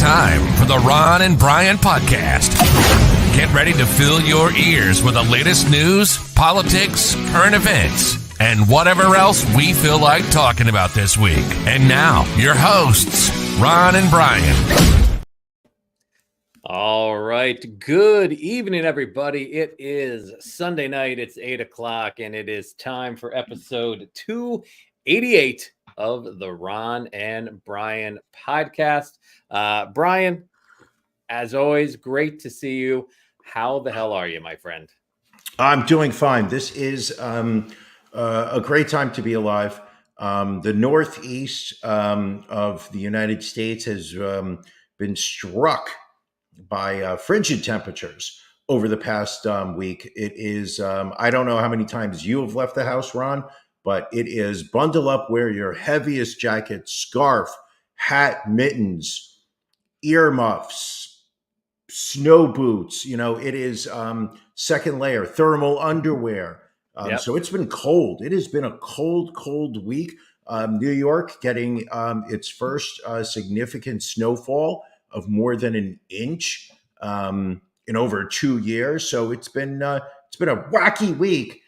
time for the Ron and Brian podcast. Get ready to fill your ears with the latest news, politics, current events, and whatever else we feel like talking about this week. And now, your hosts, Ron and Brian. All right. Good evening, everybody. It is Sunday night. It's 8 o'clock, and it is time for episode 288 of the Ron and Brian podcast. Brian, as always, great to see you. How the hell are you, my friend? I'm doing fine. This is a great time to be alive. The Northeast of the United States has been struck by frigid temperatures over the past week. It is, I don't know how many times you have left the house, Ron, but it is bundle up, wear your heaviest jacket, scarf, hat, mittens, earmuffs, snow boots. You know, it is second layer, thermal underwear. So it's been cold. It has been a cold week. New York getting its first significant snowfall of more than an inch in over 2 years. So it's been a wacky week.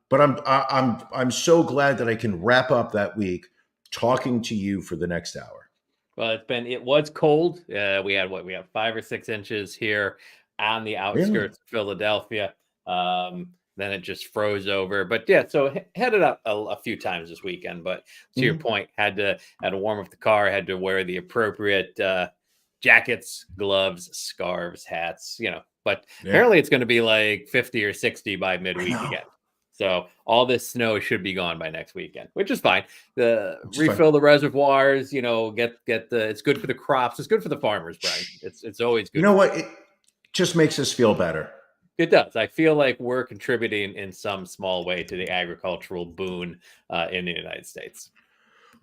But I'm so glad that I can wrap up that week talking to you for the next hour. Well, it was cold. We had 5 or 6 inches here on the outskirts of Philadelphia. Then it just froze over. But yeah, so headed up a few times this weekend. But to your point, had to warm up the car, had to wear the appropriate jackets, gloves, scarves, hats, But apparently it's going to be like 50 or 60 by midweek again. So all this snow should be gone by next weekend, which is fine. Refill the reservoirs, get it's good for the crops. It's good for the farmers, Brian. It's always good. You know what? It just makes us feel better. It does. I feel like we're contributing in some small way to the agricultural boon in the United States.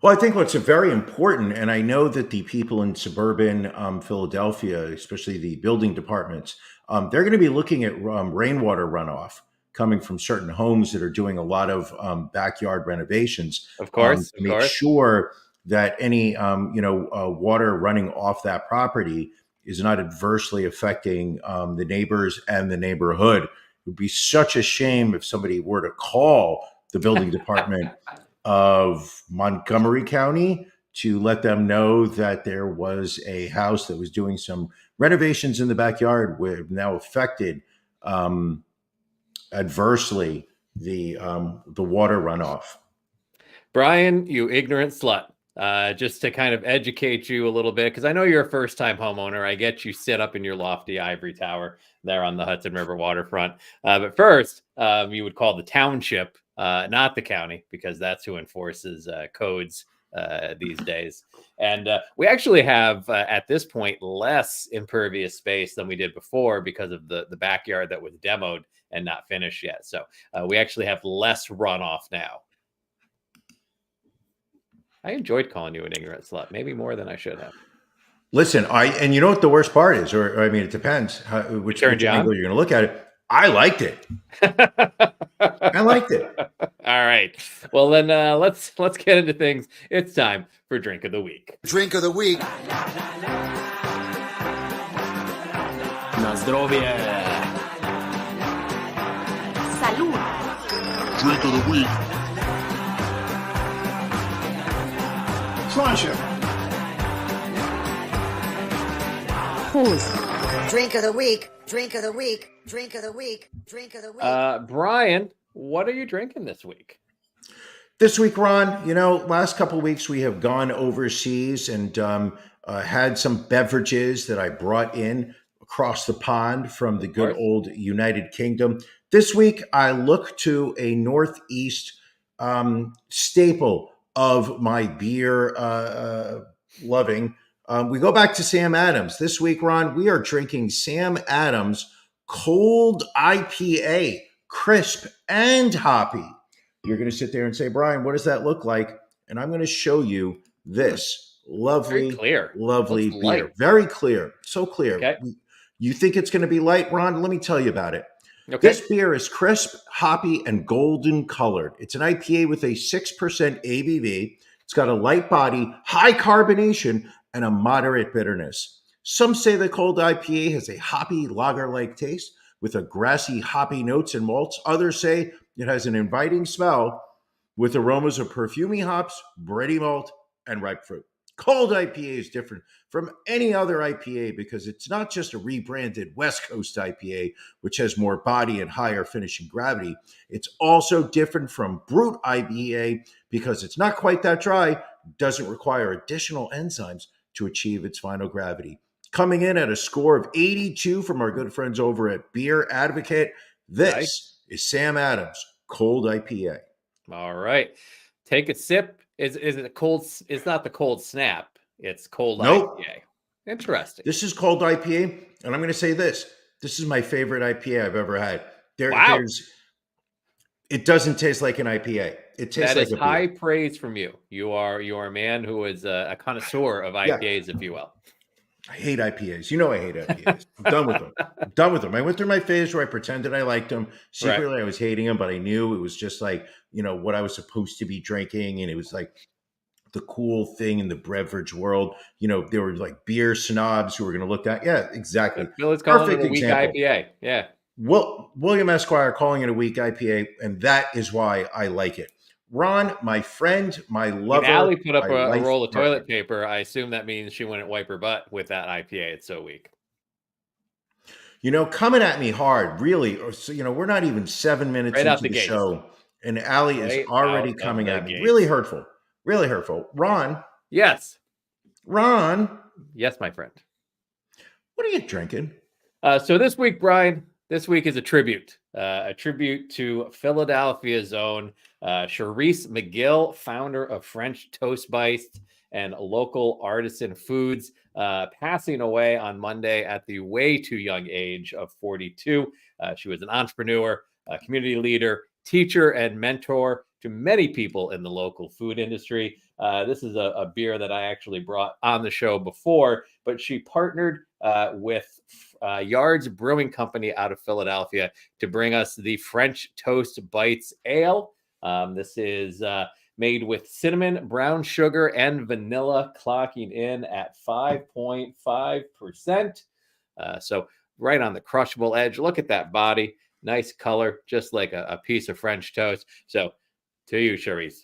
Well, I think what's very important, and I know that the people in suburban Philadelphia, especially the building departments, they're going to be looking at rainwater runoff coming from certain homes that are doing a lot of backyard renovations. Of course, to make sure that any water running off that property is not adversely affecting the neighbors and the neighborhood. It would be such a shame if somebody were to call the building department of Montgomery County to let them know that there was a house that was doing some renovations in the backyard where now affected adversely the water runoff. Brian, you ignorant slut. Just to kind of educate you a little bit, because I know you're a first-time homeowner. I get you sit up in your lofty ivory tower there on the Hudson River waterfront. But first, you would call the township, not the county, because that's who enforces codes these days. And we actually have, at this point, less impervious space than we did before because of the backyard that was demoed and not finished yet. So we actually have less runoff now. I enjoyed calling you an ignorant slut, maybe more than I should have. Listen, and you know what the worst part is, or I mean, it depends which angle you're going to look at it. I liked it. I liked it. All right. Well, then let's get into things. It's time for Drink of the Week. Drink of the Week. Na zdrowie. Salud. Drink of the Week. Drink of the week. Drink of the week. Drink of the week. Drink of the week. Brian, what are you drinking this week? This week, Ron, last couple of weeks we have gone overseas and had some beverages that I brought in across the pond from the good old United Kingdom. This week, I look to a Northeast staple of my beer loving. We go back to Sam Adams. This week, Ron, we are drinking Sam Adams Cold IPA, crisp and hoppy. You're going to sit there and say, Brian, what does that look like? And I'm going to show you this lovely beer. Light. Very clear. So clear. Okay. You think it's going to be light, Ron? Let me tell you about it. Okay. This beer is crisp, hoppy, and golden colored. It's an IPA with a 6% ABV. It's got a light body, high carbonation, and a moderate bitterness. Some say the cold IPA has a hoppy lager-like taste with a grassy hoppy notes and malts. Others say it has an inviting smell with aromas of perfumey hops, bready malt, and ripe fruit. Cold IPA is different from any other IPA because it's not just a rebranded West Coast IPA, which has more body and higher finishing gravity. It's also different from Brut IPA because it's not quite that dry, doesn't require additional enzymes to achieve its final gravity. Coming in at a score of 82 from our good friends over at Beer Advocate, this is Sam Adams Cold IPA. All right. Take a sip. Is it a cold? It's not the cold snap. It's cold Nope. IPA. Interesting. This is cold IPA, and I'm going to say this. This is my favorite IPA I've ever had. Wow. It doesn't taste like an IPA. It tastes like a high beer. praise from you. You are a man who is a connoisseur of IPAs, if you will. I hate IPAs. You know I hate IPAs. I'm done with them. I'm done with them. I went through my phase where I pretended I liked them. Secretly, I was hating them, but I knew it was just like, what I was supposed to be drinking. And it was like the cool thing in the beverage world. There were like beer snobs who were going to look at. Yeah, exactly. Bill is calling Perfect it a weak example. IPA. Yeah. William Esquire calling it a weak IPA, and that is why I like it. Ron, my friend, my lover. When Allie put up a roll of partner. toilet paper, I assume that means she wouldn't wipe her butt with that IPA. It's so weak. Coming at me hard, really. We're not even 7 minutes Right out into the the gates. show, and Allie Right is already out coming of at the me. gates. Really hurtful. Really hurtful. Ron, Yes. Yes, my friend. What are you drinking? So this week, Brian, is a tribute to Philadelphia's own Charisse McGill, founder of French Toast Bites and local artisan foods, passing away on Monday at the way too young age of 42. She was an entrepreneur, a community leader, teacher, and mentor to many people in the local food industry. This is a beer that I actually brought on the show before, but she partnered with Yards Brewing Company out of Philadelphia to bring us the French Toast Bites Ale. This is made with cinnamon, brown sugar, and vanilla, clocking in at 5.5%. So right on the crushable edge. Look at that body. Nice color, just like a piece of French toast. So to you, Charisse.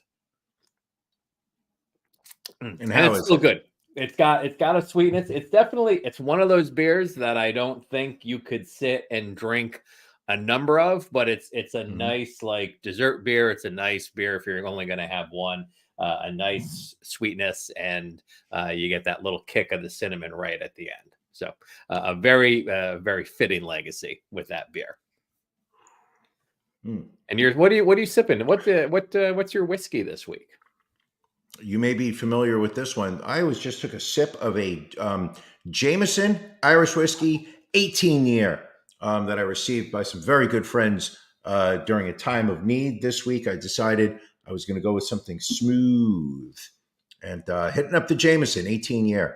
And it's still good. It's got a sweetness. It's one of those beers that I don't think you could sit and drink a number of, but it's a nice like dessert beer. It's a nice beer if you're only going to have one. A nice sweetness, and you get that little kick of the cinnamon right at the end. So a very very fitting legacy with that beer. And what are you sipping? What's your whiskey this week? You may be familiar with this one. I just took a sip of a Jameson Irish whiskey 18-year that I received by some very good friends during a time of need. This week, I decided I was going to go with something smooth and hitting up the Jameson 18-year.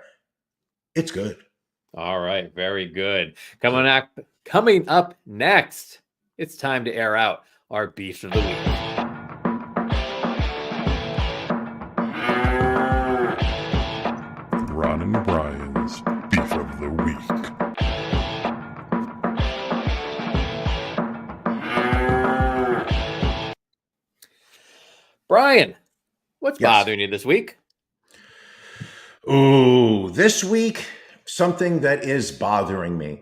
It's good. All right, very good. Coming up next, it's time to air out our beef of the week. Ron and Brian's Beef of the Week. Brian, what's bothering you this week? Oh, this week, something that is bothering me.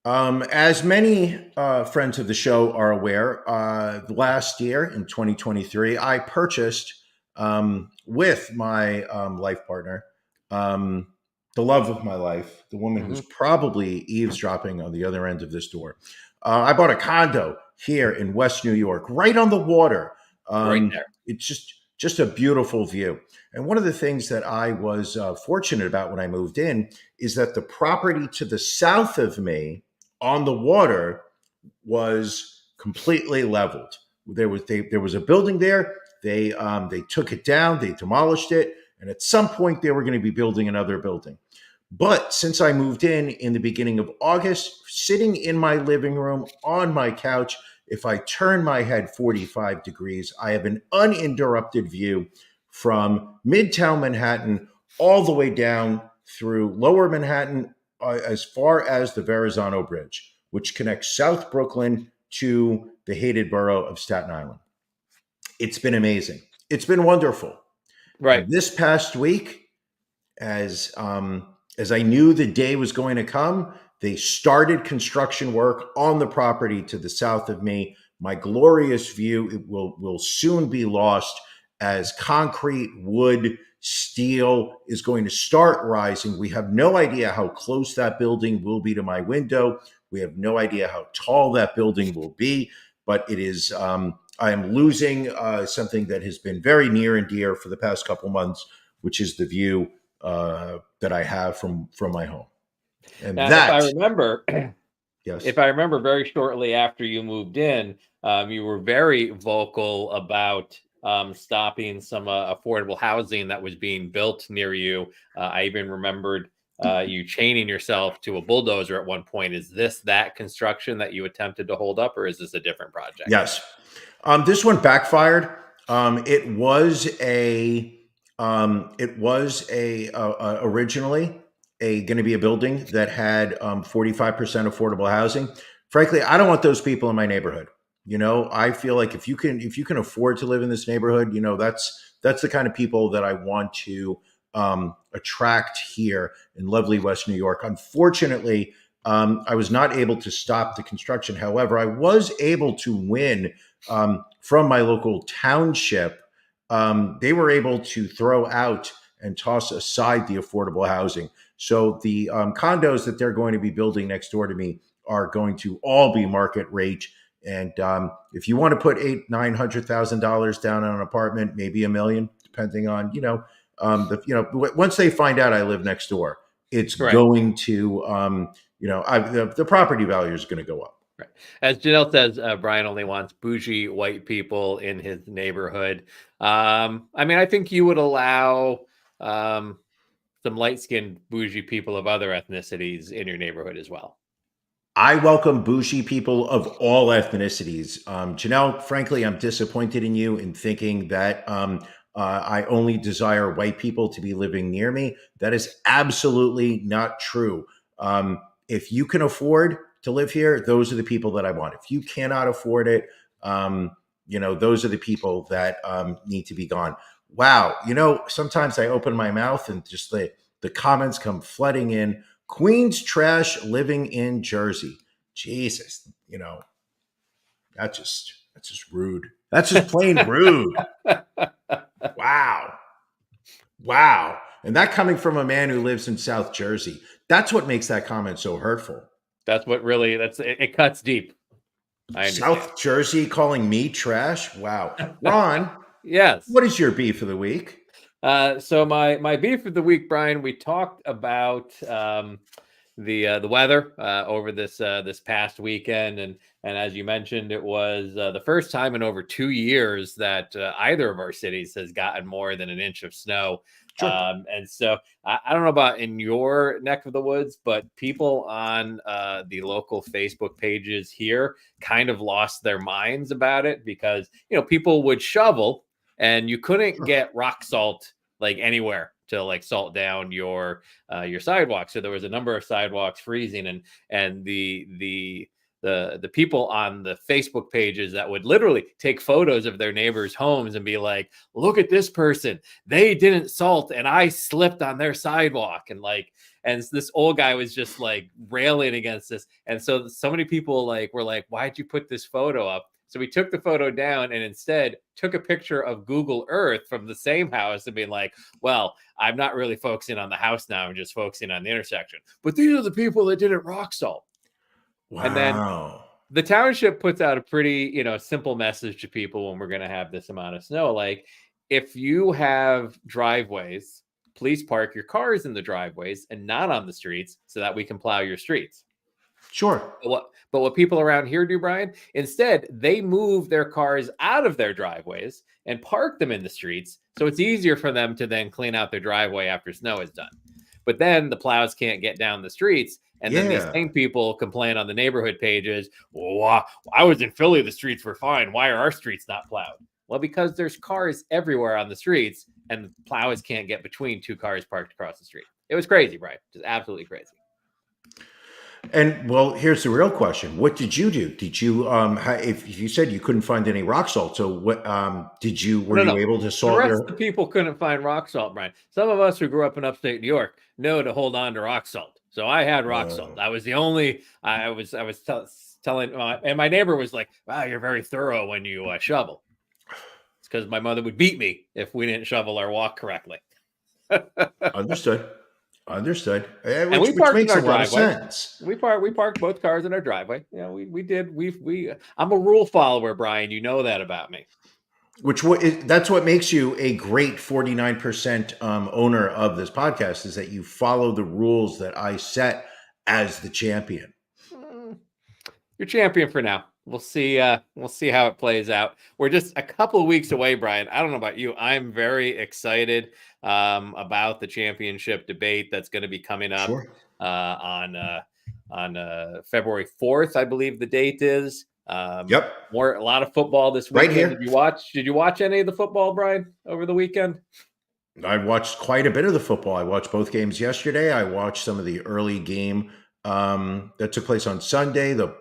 As many friends of the show are aware, last year in 2023, I purchased with my life partner, the love of my life, the woman who's probably eavesdropping on the other end of this door. I bought a condo here in West New York, right on the water. Right there. It's just a beautiful view. And one of the things that I was fortunate about when I moved in is that the property to the south of me on the water was completely leveled. There was a building there. They took it down. They demolished it. And at some point, they were going to be building another building. But since I moved in the beginning of August, sitting in my living room on my couch, if I turn my head 45 degrees, I have an uninterrupted view from Midtown Manhattan all the way down through Lower Manhattan as far as the Verrazano Bridge, which connects South Brooklyn to the hated borough of Staten Island. It's been amazing. It's been wonderful. Right. And this past week, as I knew the day was going to come, they started construction work on the property to the south of me. My glorious view will soon be lost as concrete, wood, steel is going to start rising. We have no idea how close that building will be to my window. We have no idea how tall that building will be, but it is. I am losing something that has been very near and dear for the past couple months, which is the view that I have from my home. And Now, that, if I remember, yes, if I remember, very shortly after you moved in, you were very vocal about stopping some affordable housing that was being built near you. I even remembered you chaining yourself to a bulldozer at one point. Is this that construction that you attempted to hold up, or is this a different project? yes. This one backfired. It was originally going to be a building that had 45% affordable housing. Frankly, I don't want those people in my neighborhood. I feel like if you can afford to live in this neighborhood, that's the kind of people that I want to attract here in lovely West New York. Unfortunately, I was not able to stop the construction. However, I was able to win from my local township. They were able to throw out and toss aside the affordable housing. So the condos that they're going to be building next door to me are going to all be market rate. And if you want to put $800,000-900,000 down on an apartment, maybe $1 million, depending on once they find out I live next door, it's Right. going to the property value is going to go up. Right. As Janelle says, Brian only wants bougie white people in his neighborhood. I think you would allow some light-skinned bougie people of other ethnicities in your neighborhood as well. I welcome bougie people of all ethnicities. Janelle, frankly, I'm disappointed in you in thinking that I only desire white people to be living near me. That is absolutely not true. If you can afford to live here, those are the people that I want. If you cannot afford it, those are the people that need to be gone. Wow. Sometimes I open my mouth and just the comments come flooding in. Queens trash living in Jersey. Jesus, that's just rude. That's just plain rude. Wow. And that coming from a man who lives in South Jersey. That's what makes that comment so hurtful. That's what really, it cuts deep. I understand. South Jersey calling me trash? Wow. Ron, yes. What is your beef of the week? So my beef of the week, Brian, we talked about the weather over this past weekend, and as you mentioned, it was the first time in over 2 years that either of our cities has gotten more than an inch of snow. Sure. And so I don't know about in your neck of the woods, but people on the local Facebook pages here kind of lost their minds about it because people would shovel and you couldn't get rock salt like anywhere to like salt down your sidewalk. So there was a number of sidewalks freezing, and the people on the Facebook pages that would literally take photos of their neighbors' homes and be like, look at this person, they didn't salt and I slipped on their sidewalk. And this old guy was just like railing against this. And so many people were like, why'd you put this photo up? So we took the photo down and instead took a picture of Google Earth from the same house and being like, well, I'm not really focusing on the house now. I'm just focusing on the intersection. But these are the people that didn't rock salt. Wow. And then the township puts out a pretty, simple message to people when we're going to have this amount of snow. Like, if you have driveways, please park your cars in the driveways and not on the streets so that we can plow your streets. Sure. But what people around here do, Brian, instead, they move their cars out of their driveways and park them in the streets. So it's easier for them to then clean out their driveway after snow is done. But then the plows can't get down the streets. And then these same people complain on the neighborhood pages. Well, I was in Philly. The streets were fine. Why are our streets not plowed? Well, because there's cars everywhere on the streets and the plows can't get between two cars parked across the street. It was crazy, Brian. Just absolutely crazy. And well, here's the real question: what did you do? Did you if you said you couldn't find any rock salt, so what did you? Were No, you no. able to The salt rest of the your? people couldn't find rock salt, Brian. Some of us who grew up in upstate New York know to hold on to rock salt. So I had rock salt. I was the only. I was telling, and my neighbor was like, "Wow, you're very thorough when you shovel." It's because my mother would beat me if we didn't shovel our walk correctly. Understood. Understood. And we Which parked in makes a our lot of driveway. sense. We parked both cars in our driveway. Yeah, we did. I'm a rule follower, Brian. You know that about me. That's what makes you a great 49% owner of this podcast, is that you follow the rules that I set as the champion. You're champion for now. We'll see how it plays out. We're just a couple of weeks away, Brian. I don't know about you. I'm very excited about the championship debate that's going to be coming up Sure. on February 4th, I believe the date is. Yep. A lot of football this Right weekend. here. Did you watch any of the football, Brian, over the weekend? I watched quite a bit of the football. I watched both games yesterday. I watched some of the early game that took place on Sunday. The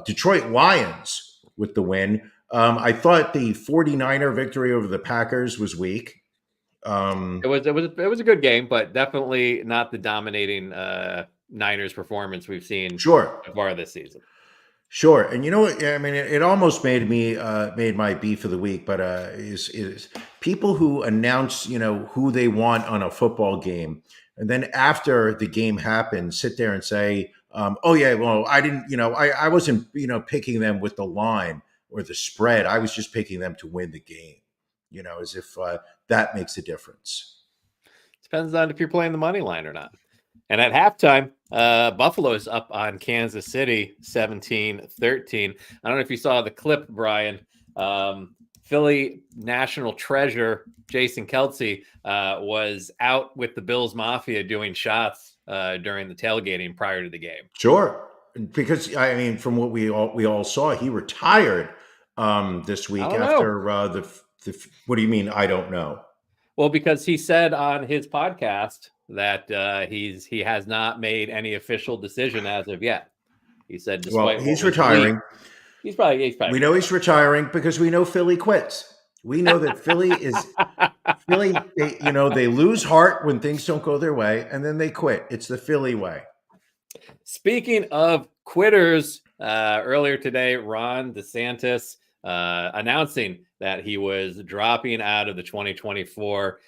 Detroit Lions with the win. I thought the 49er victory over the Packers was weak. It was a good game, but definitely not the dominating Niners performance we've seen Sure. so far this season. Sure, and you know what? I mean, it almost made my beef of the week, but is people who announce who they want on a football game, and then after the game happens, sit there and say, "Oh yeah, well I didn't, I wasn't picking them with the line or the spread. I was just picking them to win the game." As if that makes a difference. Depends on if you're playing the money line or not. And at halftime, Buffalo's up on Kansas City 17-13. I don't know if you saw the clip, Brian. Philly national treasure Jason Kelce was out with the Bills Mafia doing shots during the tailgating prior to the game. Sure, because I mean, from what we all saw, he retired this week after what do you mean? I don't know. Well, because he said on his podcast that he has not made any official decision as of yet. He said, despite he's retiring. He's probably. We know he's retiring because we know Philly quits. We know that Philly is Philly. They lose heart when things don't go their way, and then they quit. It's the Philly way. Speaking of quitters, earlier today, Ron DeSantis announcing that he was dropping out of the 2024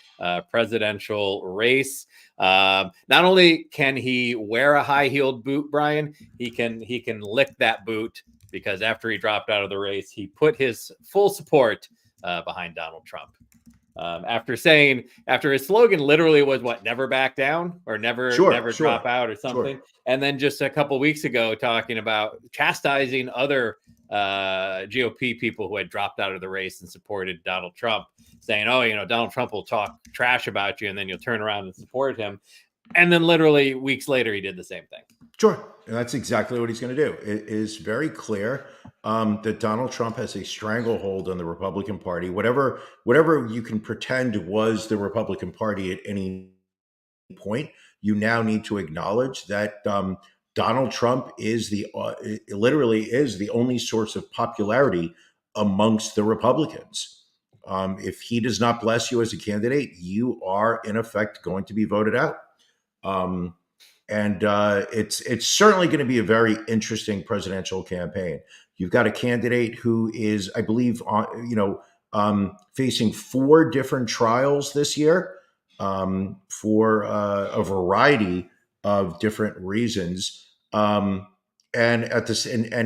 presidential race. Not only can he wear a high-heeled boot, Brian, he can lick that boot, because after he dropped out of the race, he put his full support behind Donald Trump. After his slogan literally was never back down, or never drop out, or something. Sure. And then just a couple weeks ago, talking about chastising other GOP people who had dropped out of the race and supported Donald Trump, saying, Donald Trump will talk trash about you, and then you'll turn around and support him. And then literally weeks later, he did the same thing. Sure. And that's exactly what he's going to do. It is very clear that Donald Trump has a stranglehold on the Republican Party. Whatever you can pretend was the Republican Party at any point, you now need to acknowledge that Donald Trump is literally is the only source of popularity amongst the Republicans. If he does not bless you as a candidate, you are in effect going to be voted out. And it's certainly going to be a very interesting presidential campaign. You've got a candidate who is, I believe, facing 4 different trials this year for a variety of different reasons. And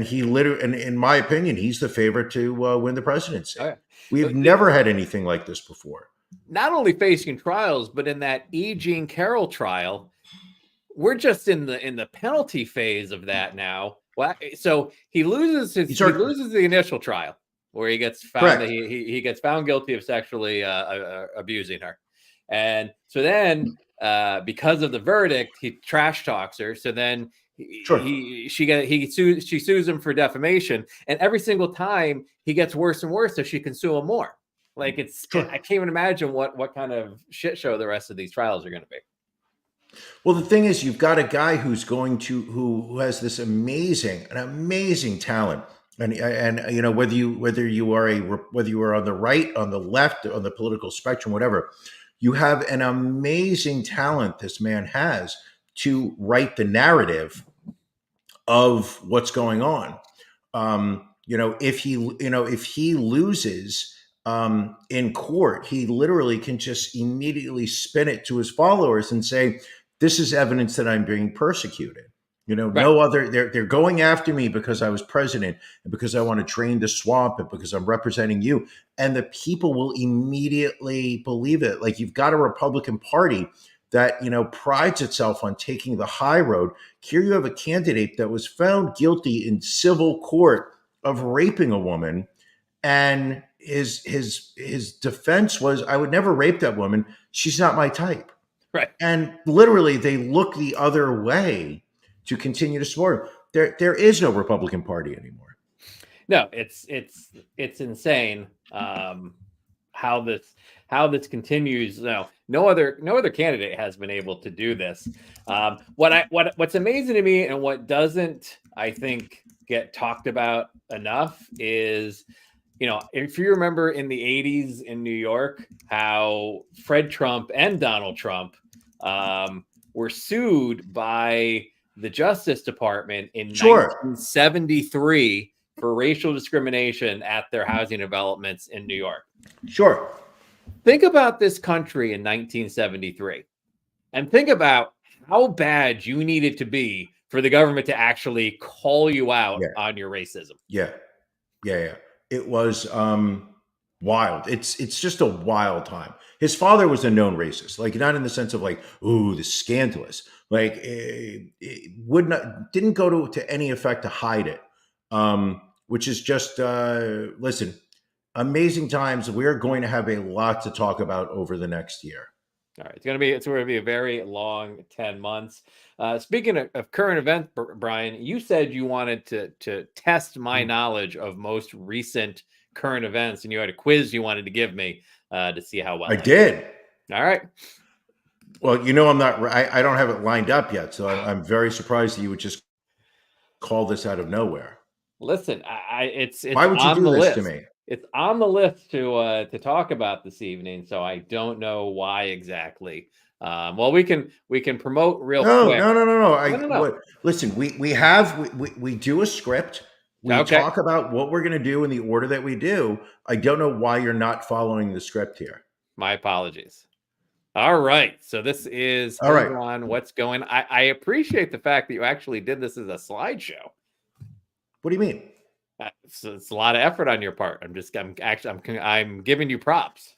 he literally, and in my opinion, he's the favorite to win the presidency. Oh, yeah. We've never had anything like this before. Not only facing trials, but in that E. Jean Carroll trial, we're just in the penalty phase of that now. Well, so he loses the initial trial where he gets found that he gets found guilty of sexually abusing her, and so then because of the verdict, he trash talks her. So then she sues him for defamation, and every single time he gets worse and worse, so she can sue him more. Like I Sure. can't even imagine what kind of shit show the rest of these trials are going to be. Well, the thing is, you've got a guy who has this an amazing talent, and you know whether you are whether you are on the right, on the left, on the political spectrum, whatever, you have an amazing talent. This man has to write the narrative of what's going on. If he loses in court, he literally can just immediately spin it to his followers and say, "This is evidence that I'm being persecuted." Right. No other. They're going after me because I was president and because I want to drain the swamp and because I'm representing you, and the people will immediately believe it. Like, you've got a Republican Party that prides itself on taking the high road. Here you have a candidate that was found guilty in civil court of raping a woman, and his defense was, "I would never rape that woman. She's not my type." Right. And literally, they look the other way to continue to support him. There is no Republican Party anymore. No, it's insane how this continues. No other candidate has been able to do this. What's amazing to me, and what doesn't, I think, get talked about enough is, if you remember in the 80s in New York, how Fred Trump and Donald Trump were sued by the Justice Department in Sure. 1973 for racial discrimination at their housing developments in New York. Sure. Think about this country in 1973 and think about how bad you needed to be for the government to actually call you out on your racism. Yeah. It was wild. It's just a wild time. His father was a known racist, like, not in the sense of like, ooh, the scandalous. Like, it didn't go to any effect to hide it. Which is just listen, amazing times. We're going to have a lot to talk about over the next year. All right, it's going to be a very long 10 months. Speaking of current events, Brian, you said you wanted to test my knowledge of most recent current events, and you had a quiz you wanted to give me to see how well I did. All right. Well, I don't have it lined up yet, so I'm very surprised that you would just call this out of nowhere. Listen, it's why would you do this to me? It's on the list to talk about this evening, so I don't know why exactly. Well, we can promote quick. No. Listen, we do a script. We talk about what we're going to do in the order that we do. I don't know why you're not following the script here. My apologies. All right, so this is on what's going. I appreciate the fact that you actually did this as a slideshow. What do you mean? It's a lot of effort on your part. I'm giving you props.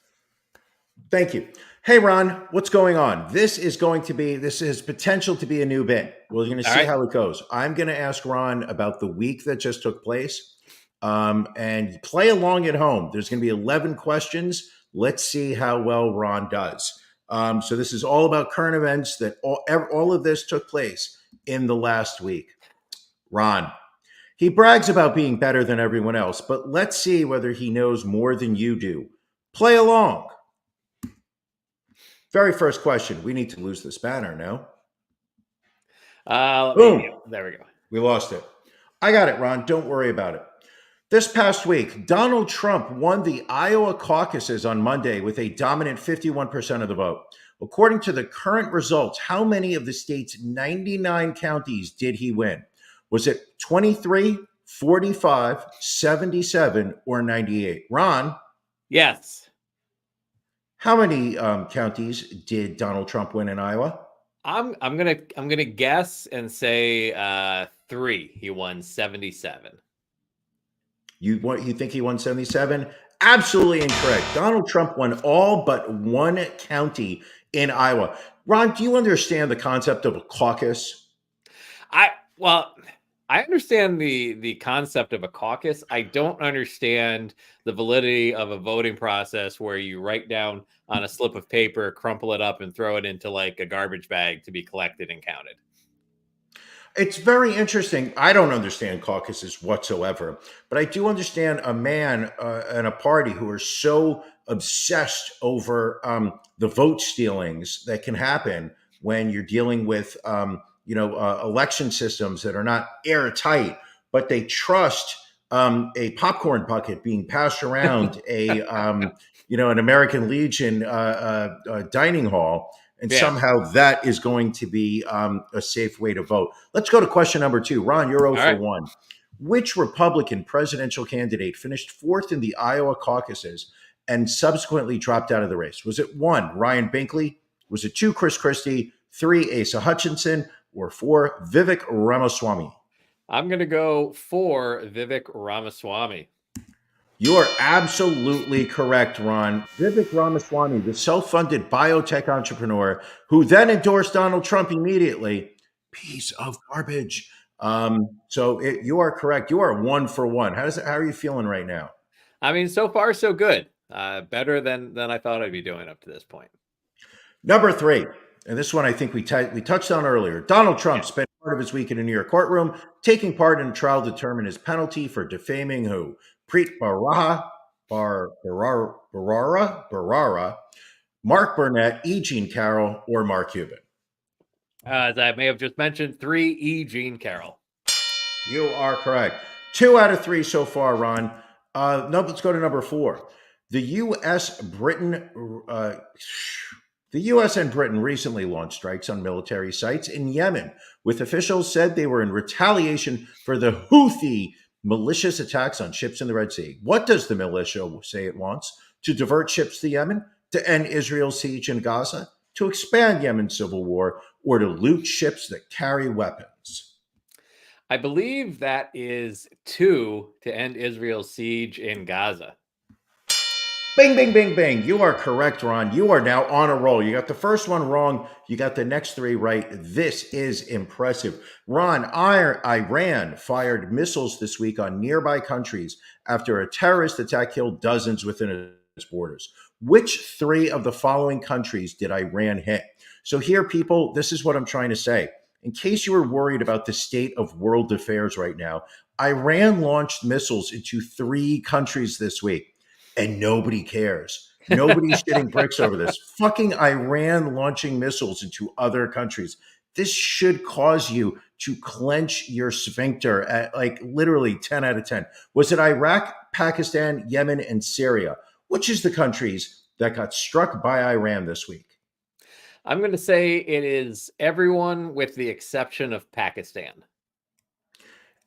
Thank you. Hey, Ron, what's going on? This has potential to be a new bit. We're going to see how it goes. I'm going to ask Ron about the week that just took place, and play along at home. There's going to be 11 questions. Let's see how well Ron does. So this is all about current events that all of this took place in the last week. Ron. He brags about being better than everyone else, but let's see whether he knows more than you do. Play along. Very first question. We need to lose this banner, no? Boom. There we go. We lost it. I got it, Ron. Don't worry about it. This past week, Donald Trump won the Iowa caucuses on Monday with a dominant 51% of the vote. According to the current results, how many of the state's 99 counties did he win? Was it 23, 45, 77, or 98? Ron? Yes. How many counties did Donald Trump win in Iowa? I'm gonna guess and say 3. He won 77. You think he won 77? Absolutely incorrect. Donald Trump won all but one county in Iowa. Ron, do you understand the concept of a caucus? I understand the concept of a caucus. I don't understand the validity of a voting process where you write down on a slip of paper, crumple it up, and throw it into like a garbage bag to be collected and counted. It's very interesting. I don't understand caucuses whatsoever, but I do understand a man and a party who are so obsessed over the vote stealings that can happen when you're dealing with election systems that are not airtight, but they trust a popcorn bucket being passed around an American Legion dining hall, and Yeah. somehow that is going to be a safe way to vote. Let's go to question number 2. Ron, you're 0 for right. 1. Which Republican presidential candidate finished 4th in the Iowa caucuses and subsequently dropped out of the race? Was it 1, Ryan Binkley? Was it 2, Chris Christie? 3, Asa Hutchinson? Or 4, Vivek Ramaswamy? I'm going to go for Vivek Ramaswamy. You are absolutely correct, Ron. Vivek Ramaswamy, the self-funded biotech entrepreneur who then endorsed Donald Trump immediately. Piece of garbage. You are correct. You are 1 for 1. How are you feeling right now? I mean, so far so good. Better than I thought I'd be doing up to this point. Number 3, and this one I think we touched on earlier. Donald Trump spent part of his week in a New York courtroom taking part in a trial to determine his penalty for defaming who? Preet Bharara, Mark Burnett, E. Jean Carroll, or Mark Cuban? As I may have just mentioned, 3, E. Jean Carroll. You are correct. 2 out of 3 so far, Ron. Let's go to number 4. The U.S. and Britain recently launched strikes on military sites in Yemen, with officials said they were in retaliation for the Houthi malicious attacks on ships in the Red Sea. What does the militia say it wants? To divert ships to Yemen? To end Israel's siege in Gaza? To expand Yemen's civil war? Or to loot ships that carry weapons? I believe that is 2, to end Israel's siege in Gaza. Bing, bing, bing, bing. You are correct, Ron. You are now on a roll. You got the first one wrong. You got the next 3 right. This is impressive. Ron, Iran fired missiles this week on nearby countries after a terrorist attack killed dozens within its borders. Which 3 of the following countries did Iran hit? So here, people, this is what I'm trying to say. In case you were worried about the state of world affairs right now, Iran launched missiles into 3 countries this week. And nobody cares. Nobody's getting bricks over this. Fucking Iran launching missiles into other countries. This should cause you to clench your sphincter at literally 10 out of 10. Was it Iraq, Pakistan, Yemen, and Syria? Which is the countries that got struck by Iran this week? I'm going to say it is everyone with the exception of Pakistan.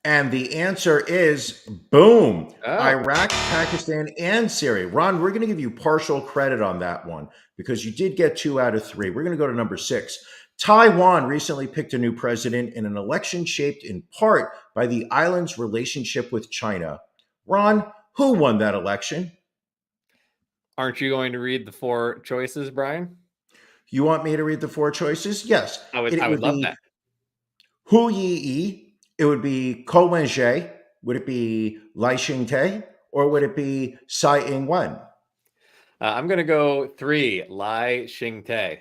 And the answer is boom. Oh. Iraq, Pakistan, and Syria. Ron, we're going to give you partial credit on that one because you did get 2 out of 3. We're going to go to number 6. Taiwan recently picked a new president in an election shaped in part by the island's relationship with China. Ron, who won that election? Aren't you going to read the 4 choices, Brian? You want me to read the 4 choices? Yes. I would love that. Hu Yi. It would be Ko Wen-je. Would it be Lai Ching-te? Or would it be Tsai Ing-wen? I'm going to go 3, Lai Ching-te.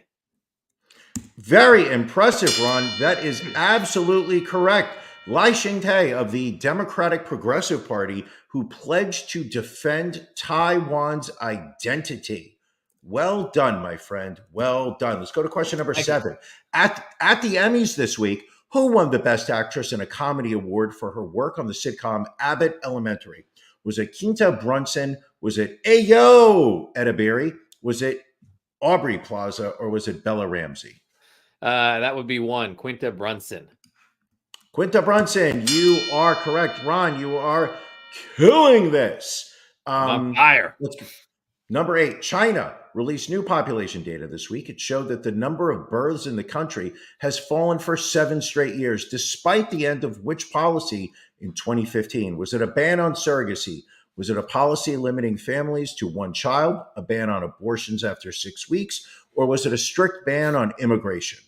Very impressive, Ron. That is absolutely correct. Lai Ching-te of the Democratic Progressive Party, who pledged to defend Taiwan's identity. Well done, my friend. Well done. Let's go to question number 7. At the Emmys this week, who won the Best Actress in a Comedy Award for her work on the sitcom Abbott Elementary? Was it Quinta Brunson? Was it Ayo Edebiri? Was it Aubrey Plaza? Or was it Bella Ramsey? That would be 1, Quinta Brunson. Quinta Brunson, you are correct. Ron, you are killing this. On fire. Number 8, China released new population data this week. It showed that the number of births in the country has fallen for 7 straight years, despite the end of which policy in 2015? Was it a ban on surrogacy? Was it a policy limiting families to 1 child, a ban on abortions after 6 weeks, or was it a strict ban on immigration?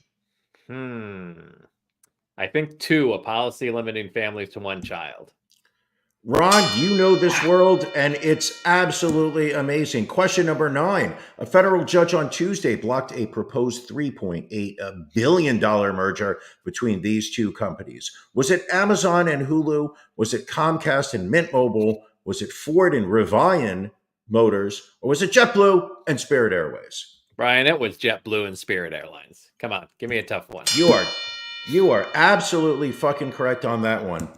I think 2, a policy limiting families to 1 child. Ron, you know this world, and it's absolutely amazing. Question number 9. A federal judge on Tuesday blocked a proposed $3.8 billion merger between these 2 companies. Was it Amazon and Hulu? Was it Comcast and Mint Mobile? Was it Ford and Rivian? Motors, or was it JetBlue and Spirit Airways? Brian, it was JetBlue and Spirit Airlines. Come on, give me a tough one. You are absolutely fucking correct on that one.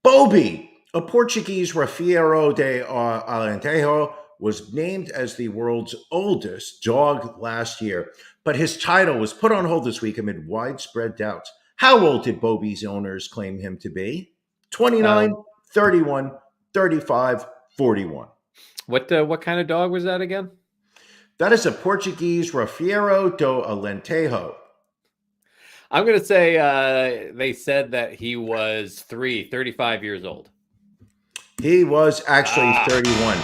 Bobby, a Portuguese Rafeiro de Alentejo, was named as the world's oldest dog last year, but his title was put on hold this week amid widespread doubts. How old did Bobby's owners claim him to be? 29, 31, 35, 41. What kind of dog was that again? That is a Portuguese Rafeiro do Alentejo. I'm going to say they said that he was 35 years old. He was actually 31.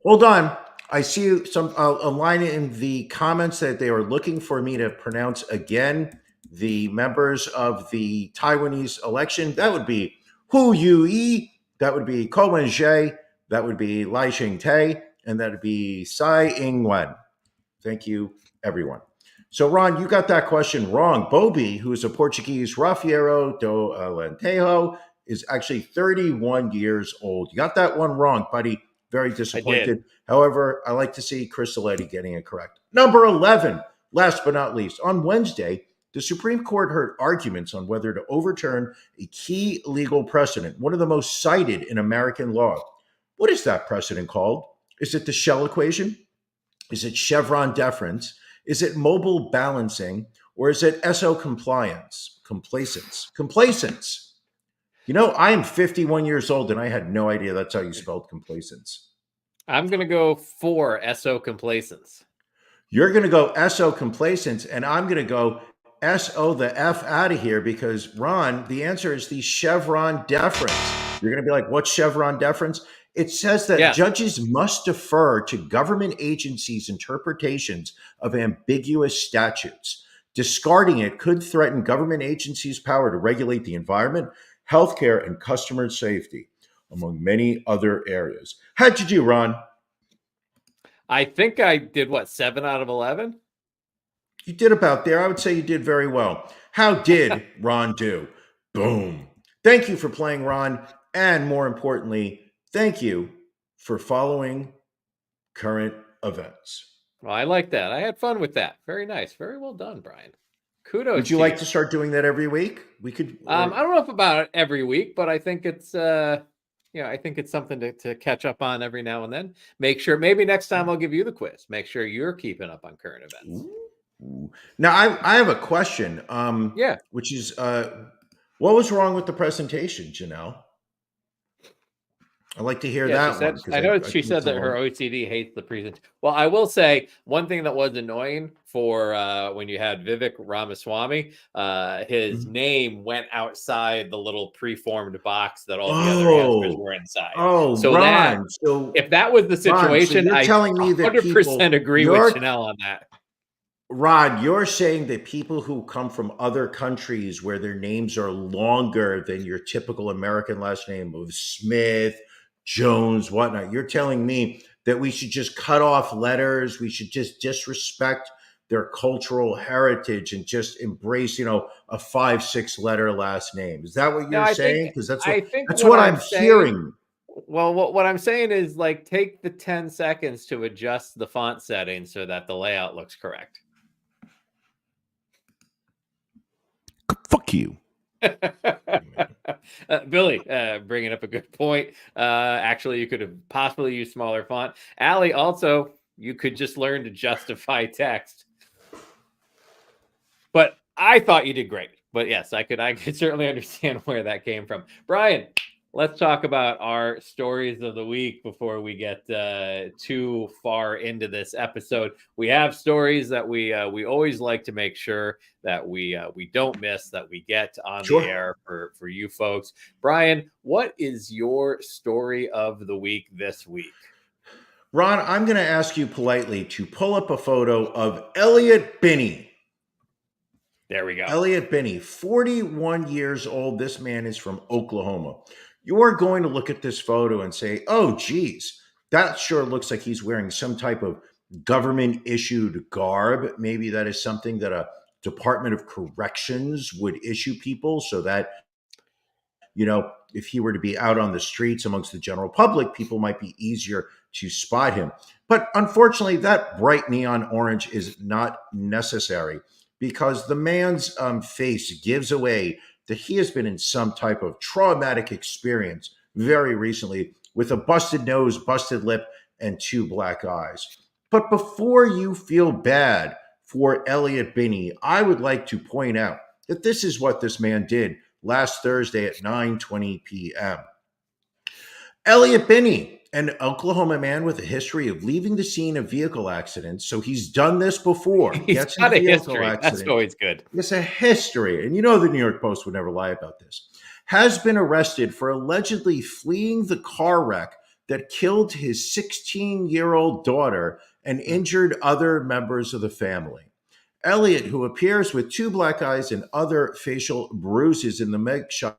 Hold on. I see a line in the comments that they were looking for me to pronounce again the members of the Taiwanese election. That would be Hu Yu-yi, that would be Ko Wen-je, that would be Lai Ching-te, and that would be Tsai Ing-wen. Thank you, everyone. So, Ron, you got that question wrong. Bobby, who is a Portuguese Rafeiro do Alentejo, is actually 31 years old. You got that one wrong, buddy. Very disappointed. However, I like to see Chris Aletti getting it correct. Number 11, last but not least, on Wednesday, the Supreme Court heard arguments on whether to overturn a key legal precedent, one of the most cited in American law. What is that precedent called? Is it the Shell equation? Is it Chevron deference? Is it mobile balancing? Or is it SO compliance? Complacence. You know, I am 51 years old and I had no idea that's how you spelled complacence. I'm going to go for SO complacence. You're going to go SO complacence, and I'm going to go SO the F out of here because, Ron, the answer is the Chevron deference. You're going to be like, what's Chevron deference? It says that judges must defer to government agencies' interpretations of ambiguous statutes. Discarding it could threaten government agencies' power to regulate the environment, healthcare, and customer safety, among many other areas. How'd you do, Ron? I think I did, 7 out of 11? You did about there. I would say you did very well. How did Ron do? Boom. Thank you for playing, Ron. And more importantly, thank you for following current events. Well, I like that. I had fun with that. Very nice. Very well done, Brian. Kudos. Would you like to start doing that every week? We could. I don't know if about it every week, but I think it's I think it's something to catch up on every now and then. Make sure maybe next time I'll give you the quiz. Make sure you're keeping up on current events. Ooh. Now I have a question. Which is what was wrong with the presentation, Janelle? I'd like to hear that one. I know she said that her OCD hates the presentation. Well, I will say one thing that was annoying for when you had Vivek Ramaswamy, his name went outside the little preformed box that all the other answers were inside. So Ron, if that was the situation, Ron, so you're telling me that 100% agree with Chanel on that. Rod, you're saying that people who come from other countries where their names are longer than your typical American last name of Smith, Jones, whatnot, you're telling me that we should just cut off letters, we should just disrespect their cultural heritage and just embrace, a 5-6 letter last name. Is that what you're saying? Because that's what I'm hearing. Well, what I'm saying is take the 10 seconds to adjust the font settings so that the layout looks correct. Fuck you. Billy, bringing up a good point. Actually, you could have possibly used smaller font. Allie, also, you could just learn to justify text. But I thought you did great. But yes, I could certainly understand where that came from. Brian, let's talk about our stories of the week before we get too far into this episode. We have stories that we always like to make sure that we don't miss, that we get on the air for you folks. Brian, what is your story of the week this week? Ron, I'm going to ask you politely to pull up a photo of Elliot Binney. There we go. Elliot Binney, 41 years old. This man is from Oklahoma. You are going to look at this photo and say, oh, geez, that sure looks like he's wearing some type of government-issued garb. Maybe that is something that a Department of Corrections would issue people so that if he were to be out on the streets amongst the general public, people might be easier to spot him. But unfortunately, that bright neon orange is not necessary because the man's face gives away that he has been in some type of traumatic experience very recently with a busted nose, busted lip, and two black eyes. But before you feel bad for Elliot Binney, I would like to point out that this is what this man did last Thursday at 9:20 p.m. Elliot Binney, an Oklahoma man with a history of leaving the scene of vehicle accidents, so he's done this before. He's got a history. That's always good. It's a history, and the New York Post would never lie about this. Has been arrested for allegedly fleeing the car wreck that killed his 16-year-old daughter and injured other members of the family. Elliot, who appears with two black eyes and other facial bruises in the mugshot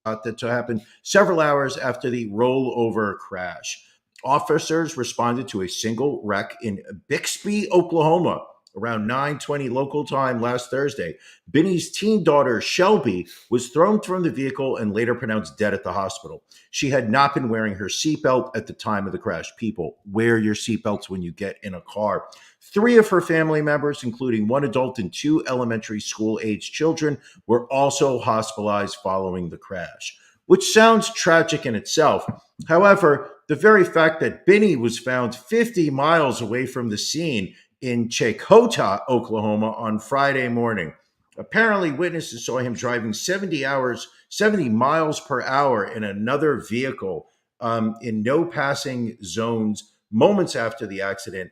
that happened several hours after the rollover crash. Officers responded to a single wreck in Bixby, Oklahoma, around 9:20 local time last Thursday. Binney's teen daughter, Shelby, was thrown from the vehicle and later pronounced dead at the hospital. She had not been wearing her seatbelt at the time of the crash. People, wear your seatbelts when you get in a car. 3 of her family members, including 1 adult and 2 elementary school-aged children, were also hospitalized following the crash, which sounds tragic in itself. However, the very fact that Binney was found 50 miles away from the scene in Chakota, Oklahoma on Friday morning. Apparently, witnesses saw him driving 70 miles per hour in another vehicle in no passing zones moments after the accident.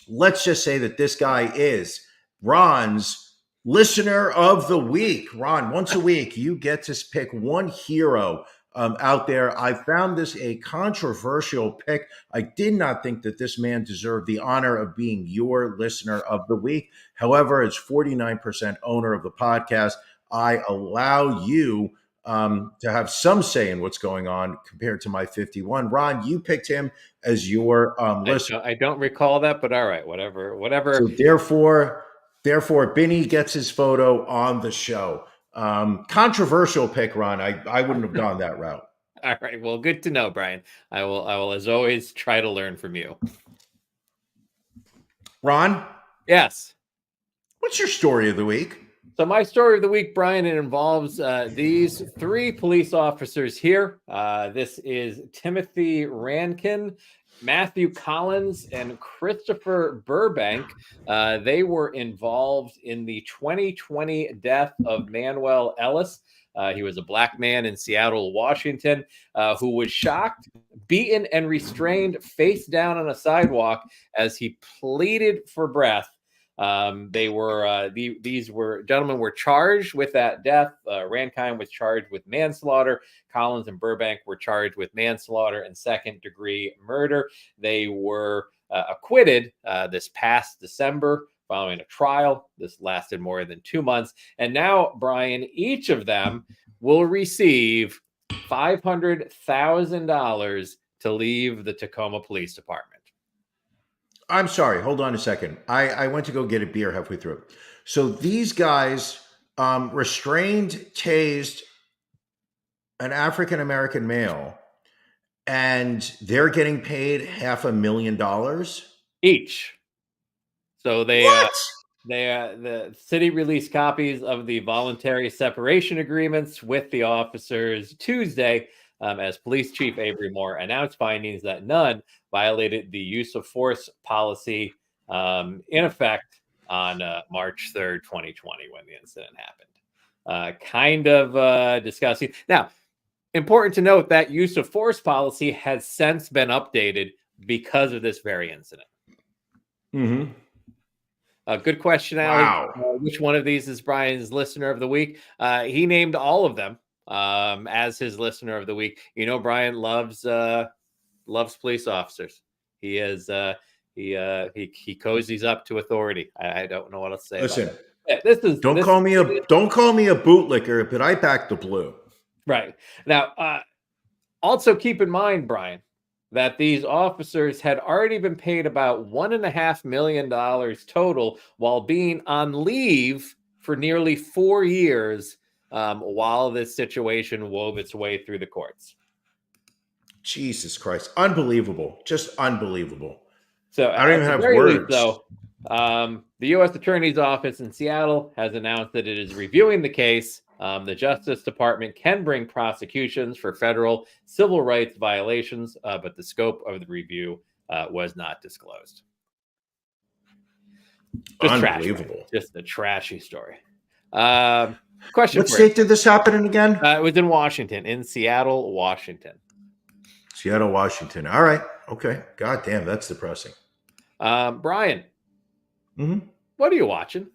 Let's just say that this guy is Ron's listener of the week. Ron, once a week, you get to pick one hero out there. I found this a controversial pick. I did not think that this man deserved the honor of being your listener of the week. However, as 49% owner of the podcast, I allow you to have some say in what's going on compared to my 51. Ron, you picked him as your listener. I don't recall that, but all right, whatever. So therefore, Binney gets his photo on the show. Controversial pick, Ron. I wouldn't have gone that route. All right. Well, good to know, Brian. I will, as always, try to learn from you. Ron? Yes. What's your story of the week? So my story of the week, Brian, it involves these 3 police officers here. This is Timothy Rankin, Matthew Collins, and Christopher Burbank. They were involved in the 2020 death of Manuel Ellis. He was a black man in Seattle, Washington, who was shocked, beaten, and restrained face down on a sidewalk as he pleaded for breath. These gentlemen were charged with that death. Rankin was charged with manslaughter. Collins and Burbank were charged with manslaughter and second-degree murder. They were acquitted this past December following a trial. This lasted more than 2 months. And now, Brian, each of them will receive $500,000 to leave the Tacoma Police Department. I'm sorry. Hold on a second. I went to go get a beer halfway through. So these guys restrained, tased an African-American male, and they're getting paid $500,000 each. So they what? The city released copies of the voluntary separation agreements with the officers Tuesday, as Police Chief Avery Moore announced findings that none violated the use of force policy in effect on March 3rd, 2020, when the incident happened. Kind of discussing. Now, important to note that use of force policy has since been updated because of this very incident. Mm-hmm. Good question, Allie. Wow. Which one of these is Brian's listener of the week? He named all of them as his listener of the week. Brian loves police officers. He is he cozies up to authority. I don't know what else to say. Listen, don't call me a bootlicker, but I back the blue. Right. Now, also keep in mind, Brian, that these officers had already been paid about $1.5 million total while being on leave for nearly 4 years while this situation wove its way through the courts. Jesus Christ. Unbelievable. Just unbelievable. So I don't even at the have very least, words. though, the U.S. Attorney's Office in Seattle has announced that it is reviewing the case. The Justice Department can bring prosecutions for federal civil rights violations, but the scope of the review was not disclosed. Just Unbelievable. trash, just a trashy story. Question What for state you. did this happen in again? It was in Washington, in Seattle, Washington. Seattle, Washington. All right. Okay. God damn, that's depressing. Brian, Mm-hmm. what are you watching?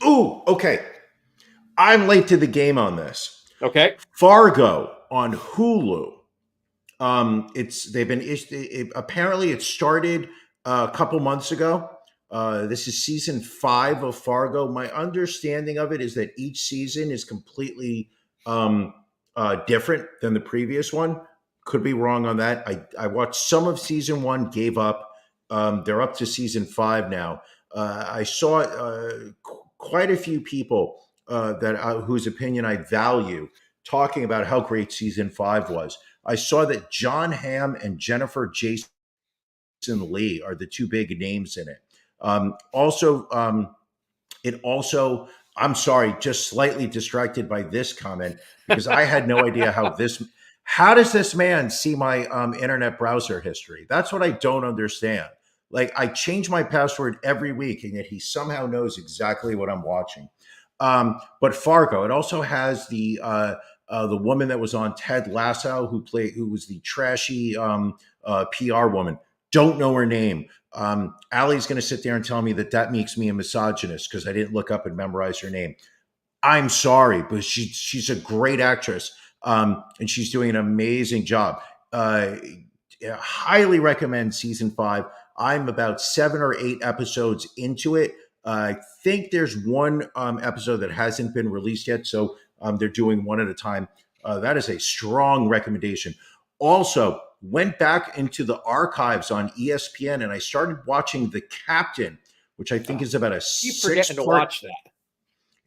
Ooh, okay. I'm late to the game on this. Okay. Fargo on Hulu. Apparently it started a couple months ago. This is season 5 of Fargo. My understanding of it is that each season is completely different than the previous one. Could be wrong on that. I watched some of season 1, gave up. They're up to season 5 now. I saw quite a few people whose opinion I value talking about how great season 5 was. I saw that John Hamm and Jennifer Jason Leigh are the two big names in it. I'm sorry, just slightly distracted by this comment because I had no idea how does this man see my internet browser history? That's what I don't understand. Like, I change my password every week and yet he somehow knows exactly what I'm watching. But Fargo, it also has the woman that was on Ted Lasso who was the trashy PR woman. Don't know her name. Allie's going to sit there and tell me that makes me a misogynist because I didn't look up and memorize her name. I'm sorry, but she's a great actress, and she's doing an amazing job. Highly recommend season 5. I'm about 7 or 8 episodes into it. I think there's one episode that hasn't been released yet, so they're doing one at a time. That is a strong recommendation. Also, went back into the archives on ESPN and I started watching The Captain, which I think is about a Keep forgetting to watch that.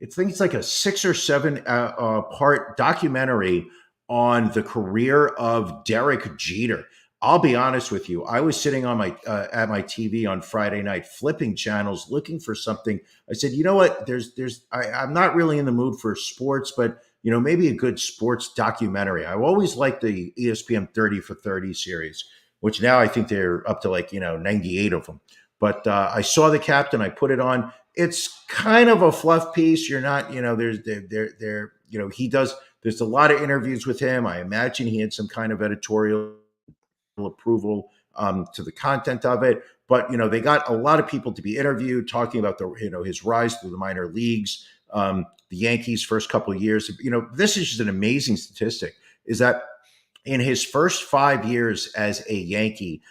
I think it's like a 6 or 7 part documentary on the career of Derek Jeter. I'll be honest with you. I was sitting on my at my TV on Friday night, flipping channels, looking for something. I said, you know what? I'm not really in the mood for sports, but maybe a good sports documentary. I always liked the ESPN 30 for 30 series, which now I think they're up to 98 of them. But I saw The Captain. I put it on. It's kind of a fluff piece. You're not, there's a lot of interviews with him. I imagine he had some kind of editorial approval to the content of it. But, they got a lot of people to be interviewed talking about his rise through the minor leagues, the Yankees' first couple of years. This is just an amazing statistic, is that in his first 5 years as a Yankee,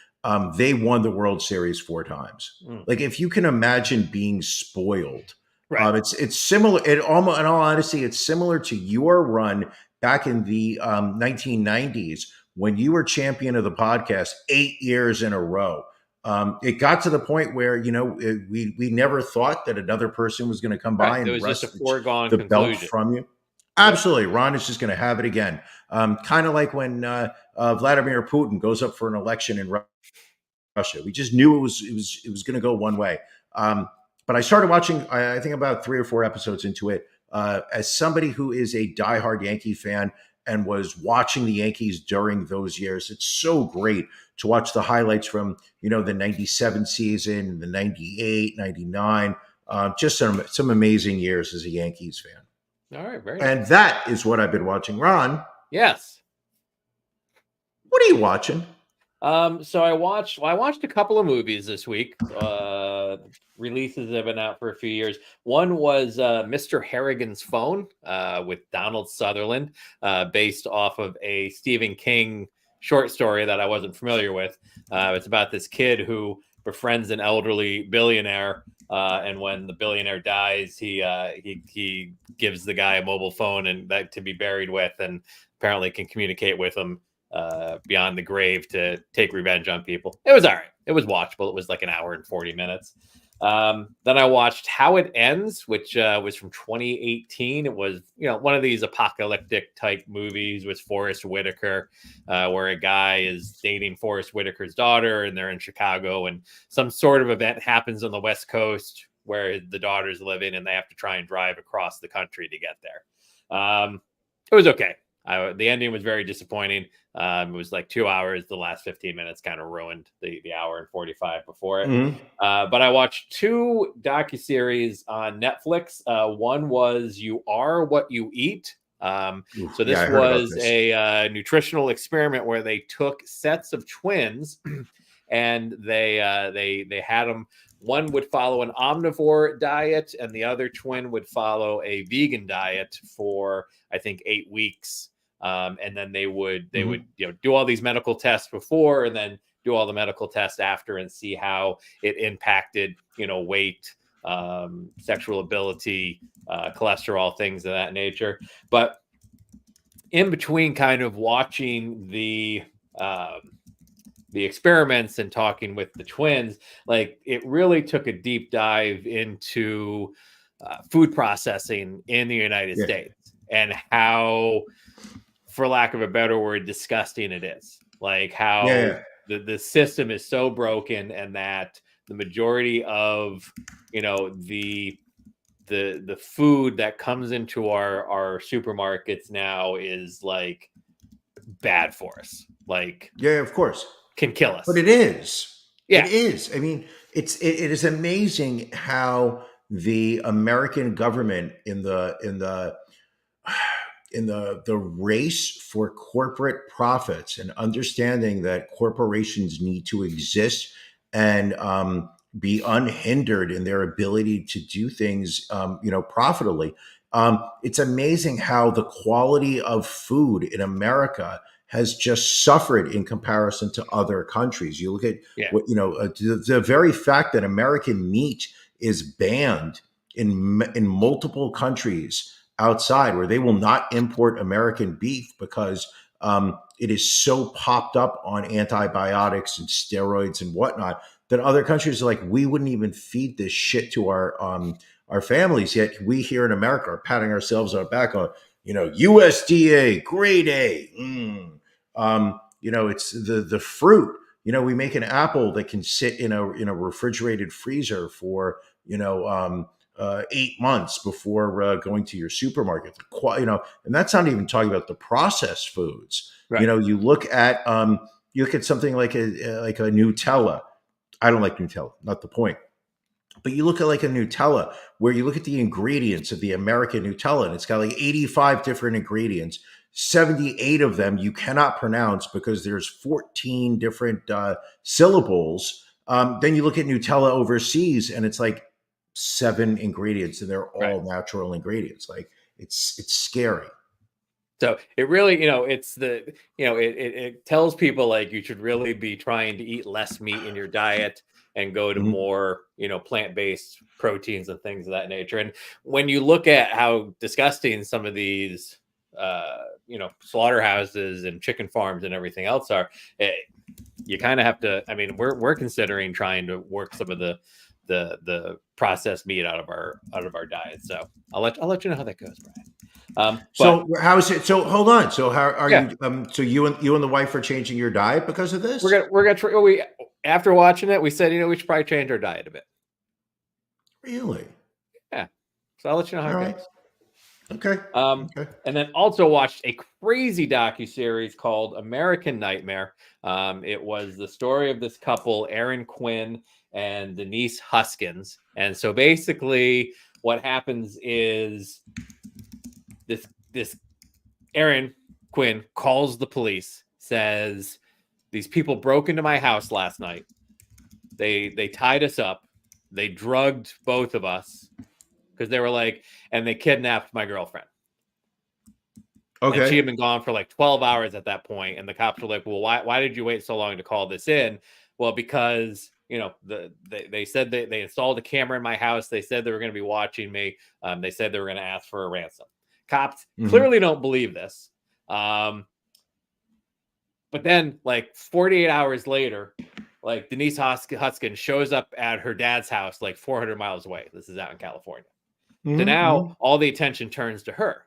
they won the World Series 4 times. Like, if you can imagine being spoiled, right. It's similar. In all honesty, it's similar to your run back in the 1990s when you were champion of the podcast 8 years in a row. It got to the point where we never thought that another person was going to come by and wrest the belt from you. Absolutely, Ron is just going to have it again. Kind of like when Vladimir Putin goes up for an election in Russia. We just knew it was going to go one way. But I started watching, I think about 3 or 4 episodes into it. As somebody who is a diehard Yankee fan and was watching the Yankees during those years, it's so great to watch the highlights from, the 97 season, the 98, 99, just some amazing years as a Yankees fan. All right, very and nice. That is what I've been watching. Ron? Yes. What are you watching? So I watched a couple of movies this week. Releases have been out for a few years. One was Mr. Harrigan's Phone with Donald Sutherland, based off of a Stephen King short story that I wasn't familiar with. It's about this kid who befriends an elderly billionaire, and when the billionaire dies, he gives the guy a mobile phone and that to be buried with, and apparently can communicate with him beyond the grave to take revenge on people. It was all right. It was watchable. It was like an hour and 40 minutes. Then I watched How It Ends, which was from 2018. It was, one of these apocalyptic type movies with Forrest Whitaker, where a guy is dating Forrest Whitaker's daughter, and they're in Chicago, and some sort of event happens on the West Coast where the daughter's living, and they have to try and drive across the country to get there. It was okay. The ending was very disappointing. It was like 2 hours. The last 15 minutes kind of ruined the hour and 45 before it. Mhm. But I watched 2 docuseries on Netflix. One was You Are What You Eat. So this Yeah, I heard about was this. a nutritional experiment where they took sets of twins and they had them. One would follow an omnivore diet, and the other twin would follow a vegan diet for, I think, 8 weeks. And then they would do all these medical tests before, and then do all the medical tests after, and see how it impacted weight, sexual ability, cholesterol, things of that nature. But in between kind of watching the experiments and talking with the twins, like, it really took a deep dive into food processing in the United States, and how, for lack of a better word, disgusting it is. Like, how the system is so broken, and that the majority of the food that comes into our supermarkets now is like bad for us. Like, Of course. can kill us. But it is. Yeah. It is. I mean, it is amazing how the American government in the race for corporate profits, and understanding that corporations need to exist and be unhindered in their ability to do things, profitably. It's amazing how the quality of food in America has just suffered in comparison to other countries. You look at the very fact that American meat is banned in multiple countries outside, where they will not import American beef because it is so popped up on antibiotics and steroids and whatnot, that other countries are like, we wouldn't even feed this shit to our families. Yet we here in America are patting ourselves on the back on, USDA, grade A. It's the fruit. We make an apple that can sit in a refrigerated freezer for 8 months before going to your supermarket. And that's not even talking about the processed foods. Right. You look at something like a Nutella. I don't like Nutella, not the point. But you look at like a Nutella, where you look at the ingredients of the American Nutella, and it's got like 85 different ingredients. 78 of them you cannot pronounce because there's 14 different syllables. Then you look at Nutella overseas, and it's like 7 ingredients, and they're all natural ingredients. Like, it's scary. So it really, it tells people, like, you should really be trying to eat less meat in your diet and go to more, plant-based proteins and things of that nature. And when you look at how disgusting some of these, slaughterhouses and chicken farms and everything else are, you kind of have to. I mean, we're considering trying to work some of the processed meat out of our diet. So I'll let you know how that goes, Brian. So how is it? So hold on. So how are you? So you and the wife are changing your diet because of this? We after watching it, we said, we should probably change our diet a bit. Really? Yeah. So I'll let you know how it goes. Okay. And then also watched a crazy docuseries called American Nightmare. It was the story of this couple, Aaron Quinn and Denise Huskins. And so basically what happens is this Aaron Quinn calls the police, says, these people broke into my house last night. They tied us up. They drugged both of us, because they were like, and they kidnapped my girlfriend. Okay. And she had been gone for like 12 hours at that point. And the cops were like, well, why did you wait so long to call this in? Well, because, they said they installed a camera in my house. They said they were going to be watching me. They said they were going to ask for a ransom. Cops clearly don't believe this. But then, like 48 hours later, Like Denise Huskin shows up at her dad's house like 400 miles away. This is out in California. So now all the attention turns to her.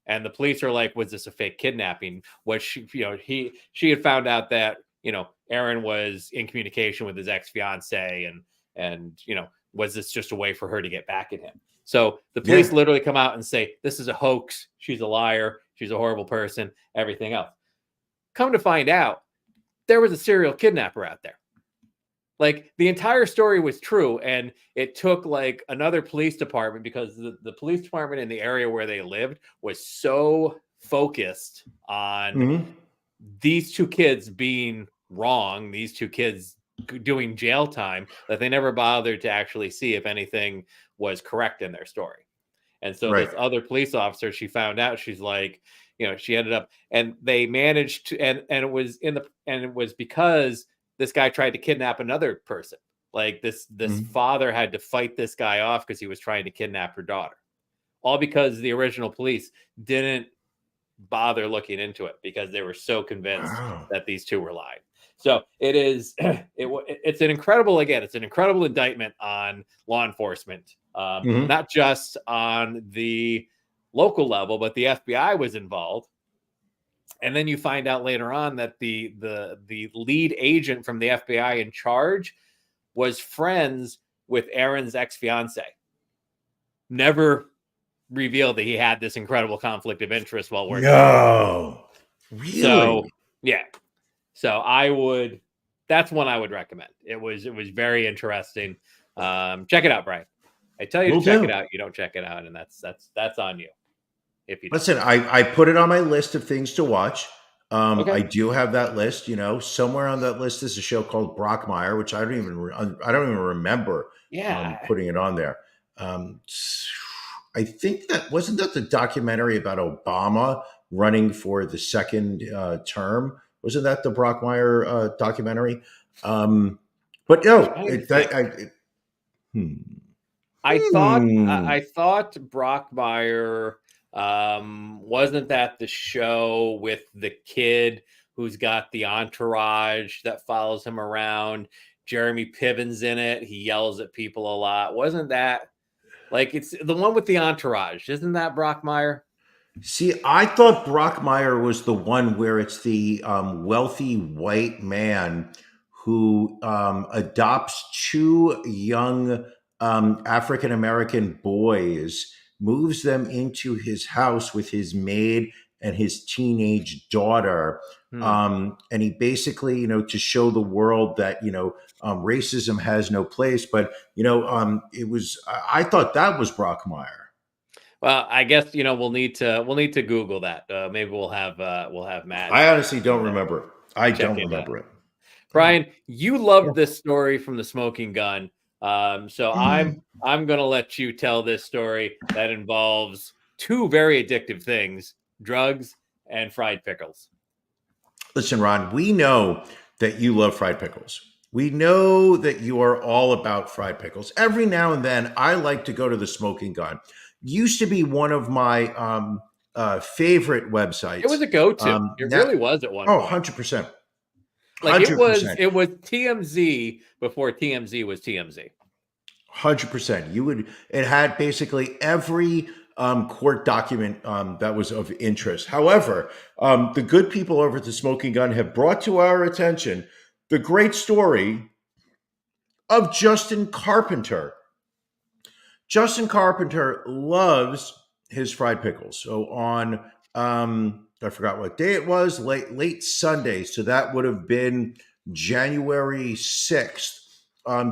And the police are like, was this a fake kidnapping? Was she, she had found out that, Aaron was in communication with his ex-fiance and, was this just a way for her to get back at him? So the police literally come out and say, this is a hoax. She's a liar. She's a horrible person, everything else. Come to find out, there was a serial kidnapper out there. Like the entire story was true. And it took like another police department because the police department in the area where they lived was so focused on these two kids being wrong, these two kids doing jail time, that they never bothered to actually see if anything was correct in their story. And so this other police officer, she found out, she's like, she ended up, and they managed to, and it was because this guy tried to kidnap another person. Like this father had to fight this guy off because he was trying to kidnap her daughter. All because the original police didn't bother looking into it because they were so convinced that these two were lying. So it's an incredible indictment on law enforcement, not just on the local level, but the FBI was involved. And then you find out later on that the lead agent from the FBI in charge was friends with Aaron's ex-fiance. Never revealed that he had this incredible conflict of interest while working. No, really? So yeah. So that's one I would recommend. It was very interesting. Check it out, Brian. I tell you to check it out. You don't check it out. And that's on you. If you listen, I put it on my list of things to watch. Okay. I do have that list, somewhere on that list is a show called Brockmire, which I don't even remember putting it on there. I think wasn't that the documentary about Obama running for the second term? Wasn't that the Brockmire documentary? But no, I thought Brockmire wasn't that the show with the kid who's got the entourage that follows him around? Jeremy Piven's in it. He yells at people a lot. Wasn't that like it's the one with the entourage? Isn't that Brockmire? See, I thought Brockmire was the one where it's the wealthy white man who adopts two young African-American boys, moves them into his house with his maid and his teenage daughter. And he basically, to show the world that, racism has no place. But, I thought that was Brockmire. Well, I guess we'll need to Google that. Maybe we'll have Matt. I honestly don't remember. I don't remember it. Brian, you loved this story from the smoking gun. So I'm gonna let you tell this story that involves two very addictive things: drugs and fried pickles. Listen, Ron, we know that you love fried pickles. We know that you are all about fried pickles. Every now and then, I like to go to the Smoking Gun. Used to be one of my favorite websites. It was a go-to. It really was at one point. 100%. Like it was TMZ before TMZ was TMZ. 100%. It had basically every court document that was of interest. However, the good people over at the Smoking Gun have brought to our attention the great story of Justin Carpenter. Justin Carpenter loves his fried pickles. So on, I forgot what day it was, late Sunday. So that would have been January 6th.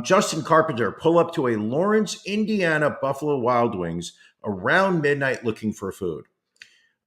Justin Carpenter pull up to a Lawrence, Indiana Buffalo Wild Wings around midnight looking for food.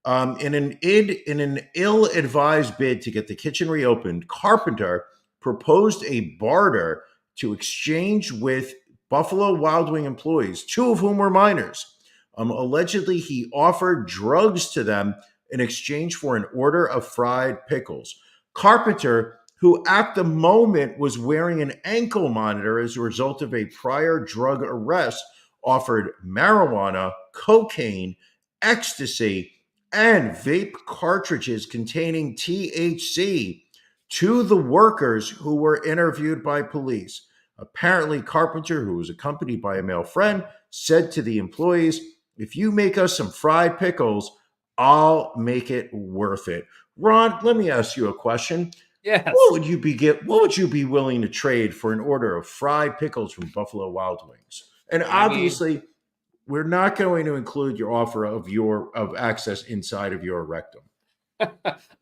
In an ill-advised bid to get the kitchen reopened, Carpenter proposed a barter to exchange with Buffalo Wild Wing employees, two of whom were minors. Allegedly, he offered drugs to them in exchange for an order of fried pickles. Carpenter, who at the moment was wearing an ankle monitor as a result of a prior drug arrest, offered marijuana, cocaine, ecstasy, and vape cartridges containing THC to the workers who were interviewed by police. Apparently, Carpenter, who was accompanied by a male friend, said to the employees, "If you make us some fried pickles, I'll make it worth it." Ron, let me ask you a question. Yes. What would you be willing to trade for an order of fried pickles from Buffalo Wild Wings? And obviously, we're not going to include your offer of access inside of your rectum.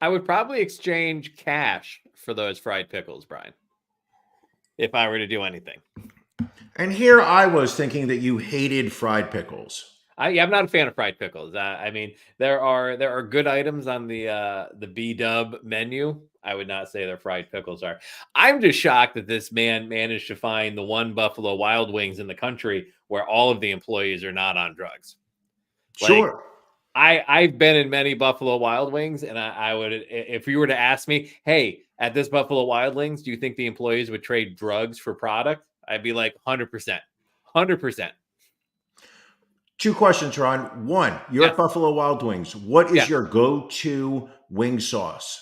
I would probably exchange cash for those fried pickles, Brian, if I were to do anything. And here I was thinking that you hated fried pickles. I'm not a fan of fried pickles. I mean, there are good items on the B-dub menu. I would not say their fried pickles are. I'm just shocked that this man managed to find the one Buffalo Wild Wings in the country where all of the employees are not on drugs. Sure. I've been in many Buffalo Wild Wings, and I would, if you were to ask me, hey, at this Buffalo Wild Wings, do you think the employees would trade drugs for product? I'd be like 100%. 100%. Two questions, Ron. One, you're at Buffalo Wild Wings. What is your go-to wing sauce?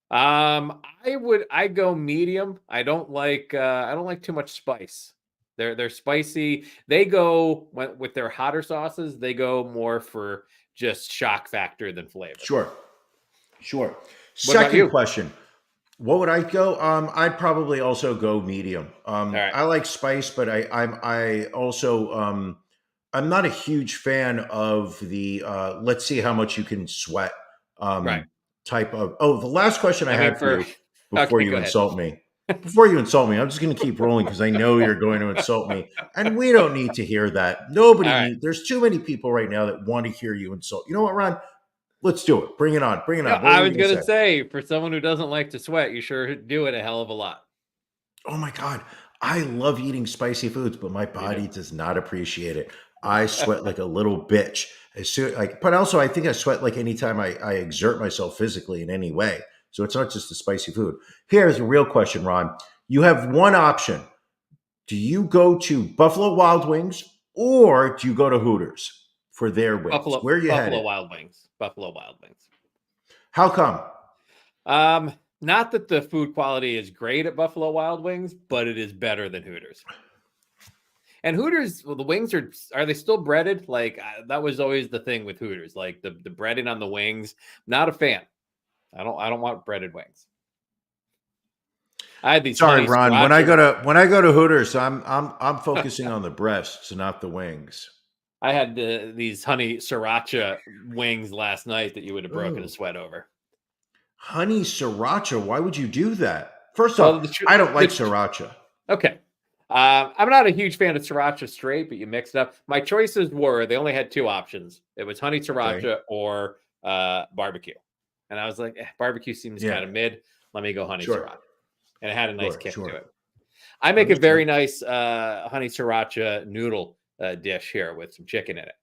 I go medium. I don't like too much spice. They're spicy. They go with their hotter sauces. They go more for just shock factor than flavor. Sure. Second question. What would I go? I'd probably also go medium. Right. I like spice, but I also I'm not a huge fan of the let's see how much you can sweat type of. Oh, the last question I had for you before you insult me. Before you insult me, I'm just going to keep rolling because I know you're going to insult me, and we don't need to hear that. There's too many people right now that want to hear you insult. You know what, Ron? Let's do it. Bring it on. Bring it on. I was going to say, for someone who doesn't like to sweat, you sure do it a hell of a lot. Oh my God. I love eating spicy foods, but my body does not appreciate it. I sweat like a little bitch. But also I think I sweat like anytime I exert myself physically in any way. So it's not just the spicy food. Here's a real question, Ron. You have one option. Do you go to Buffalo Wild Wings or do you go to Hooters for their wings? Where are you headed? Buffalo Wild Wings. How come? Not that the food quality is great at Buffalo Wild Wings, but it is better than Hooters. And Hooters, well, the wings are they still breaded? Like that was always the thing with Hooters, like the breading on the wings. Not a fan. I don't want breaded wings. I had these. Sorry, Ron. When I go to Hooters, I'm focusing on the breasts, not the wings. I had these honey sriracha wings last night that you would have broken a sweat over. Honey sriracha? Why would you do that? First off, I don't like sriracha. Okay. I'm not a huge fan of sriracha straight, but you mix it up. My choices were, they only had two options. It was honey sriracha or barbecue. And I was like, barbecue seems kind of mid. Let me go honey sriracha. And it had a nice kick to it. I make a very nice honey sriracha noodle dish here with some chicken in it.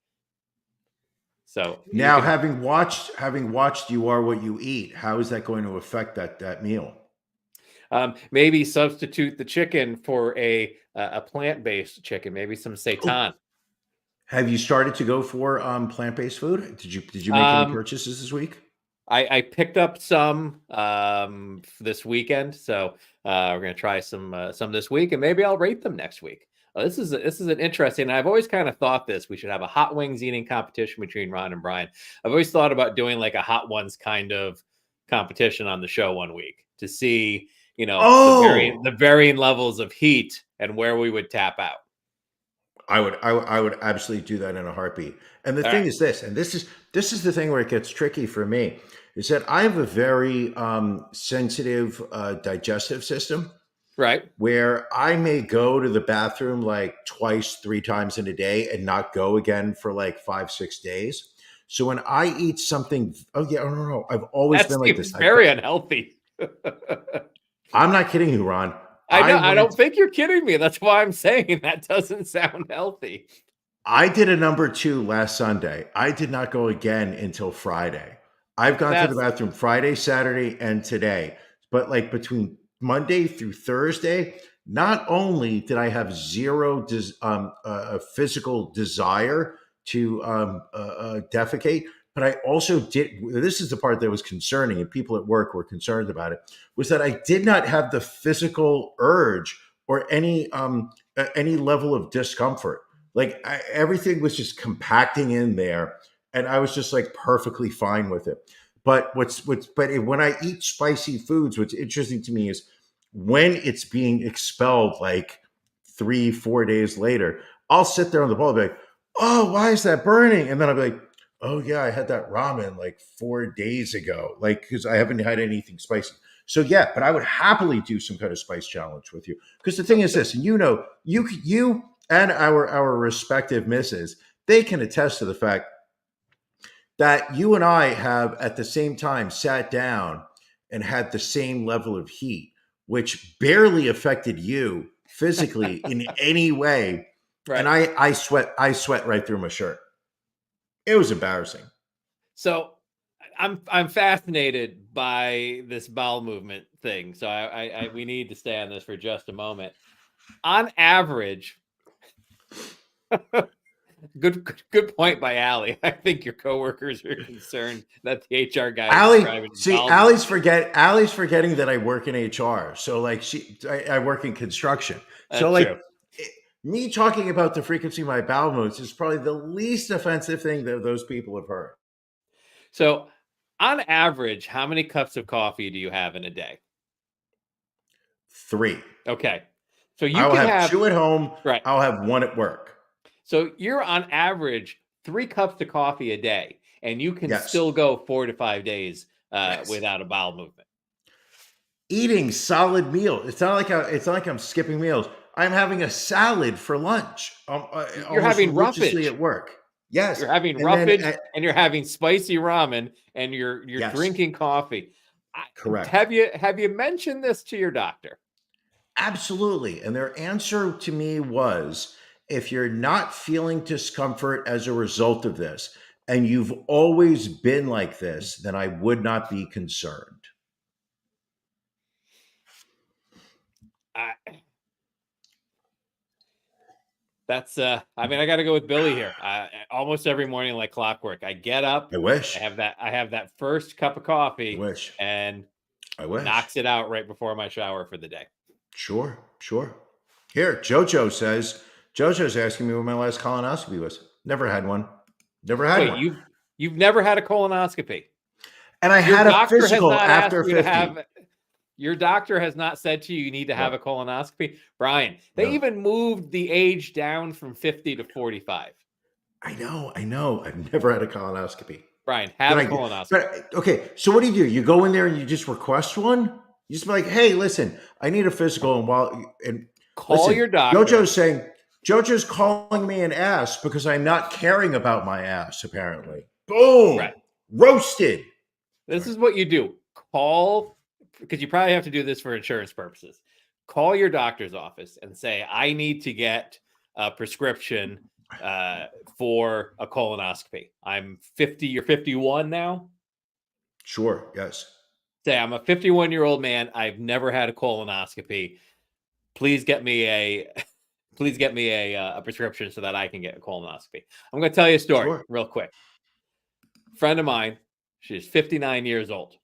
So now, having watched You Are What You Eat, how is that going to affect that meal? Maybe substitute the chicken for a plant-based chicken, maybe some seitan. Have you started to go for plant-based food? Did you make any purchases this week? I picked up some this weekend, so we're gonna try some this week, and maybe I'll rate them next week. This is an interesting. I've always kind of thought we should have a hot wings eating competition between Ron and Brian. I've always thought about doing like a hot ones kind of competition on the show one week to see, the varying levels of heat and where we would tap out. I would absolutely do that in a heartbeat. And the thing is this, and this is the thing where it gets tricky for me, is that I have a very sensitive digestive system. Right. Where I may go to the bathroom like twice, 3 times in a day and not go again for like 5-6 days. So when I eat something, no, I've always been like this. Very unhealthy. I'm not kidding you, Ron. I don't think you're kidding me. That's why I'm saying that doesn't sound healthy. I did a number 2 last Sunday. I did not go again until Friday. I've gone to the bathroom Friday, Saturday, and today. But like between Monday through Thursday, not only did I have zero physical desire to defecate, But I also this is the part that was concerning, and people at work were concerned about it, was that I did not have the physical urge or any level of discomfort. Like everything was just compacting in there, and I was just like perfectly fine with it. But when I eat spicy foods, what's interesting to me is when it's being expelled like 3-4 days later, I'll sit there on the bowl and be like, oh, why is that burning? And then I'll be like, oh yeah, I had that ramen like 4 days ago, like because I haven't had anything spicy. So yeah, but I would happily do some kind of spice challenge with you. Because the thing is this, and you and our respective misses, they can attest to the fact that you and I have at the same time sat down and had the same level of heat, which barely affected you physically in any way. Right. And I sweat right through my shirt. It was embarrassing. So I'm fascinated by this bowel movement thing. So I we need to stay on this for just a moment. On average, good point by Allie. I think your coworkers are concerned that the HR guy Allie's forgetting that I work in HR. So like I work in construction. So like true. Me talking about the frequency of my bowel movements is probably the least offensive thing that those people have heard. So on average, how many cups of coffee do you have in a day? 3. Okay. So I'll have 2 at home. Right. I'll have 1 at work. So you're on average 3 cups of coffee a day, and you can still go 4 to 5 days without a bowel movement. Eating solid meal. It's not like I'm skipping meals. I'm having a salad for lunch. You're having roughage at work. Yes, you're having roughage, and you're having spicy ramen, and you're drinking coffee. Correct. Have you mentioned this to your doctor? Absolutely. And their answer to me was, if you're not feeling discomfort as a result of this, and you've always been like this, then I would not be concerned. That's I got to go with Billy here. Almost every morning, like clockwork, I get up. I wish I have that first cup of coffee. And I wish knocks it out right before my shower for the day. Sure. Here, Jojo's asking me when my last colonoscopy was. Never had one. Wait, you've never had a colonoscopy, and I had a physical after 50. Your doctor has not said to you need to have a colonoscopy. Brian, they even moved the age down from 50 to 45. I know. I've never had a colonoscopy. Brian, have a colonoscopy. But, okay, so what do? You go in there and you just request one? You just be like, hey, listen, I need a physical. And call your doctor. Jojo's calling me an ass because I'm not caring about my ass, apparently. Boom. Right. Roasted. This is what you do. Call, because you probably have to do this for insurance purposes. Call your doctor's office and say, I need to get a prescription for a colonoscopy. I'm 50, you're 51 now? Sure, yes. Say, I'm a 51-year-old man. I've never had a colonoscopy. Please get me a prescription so that I can get a colonoscopy. I'm going to tell you a story real quick. Friend of mine, she's 59 years old.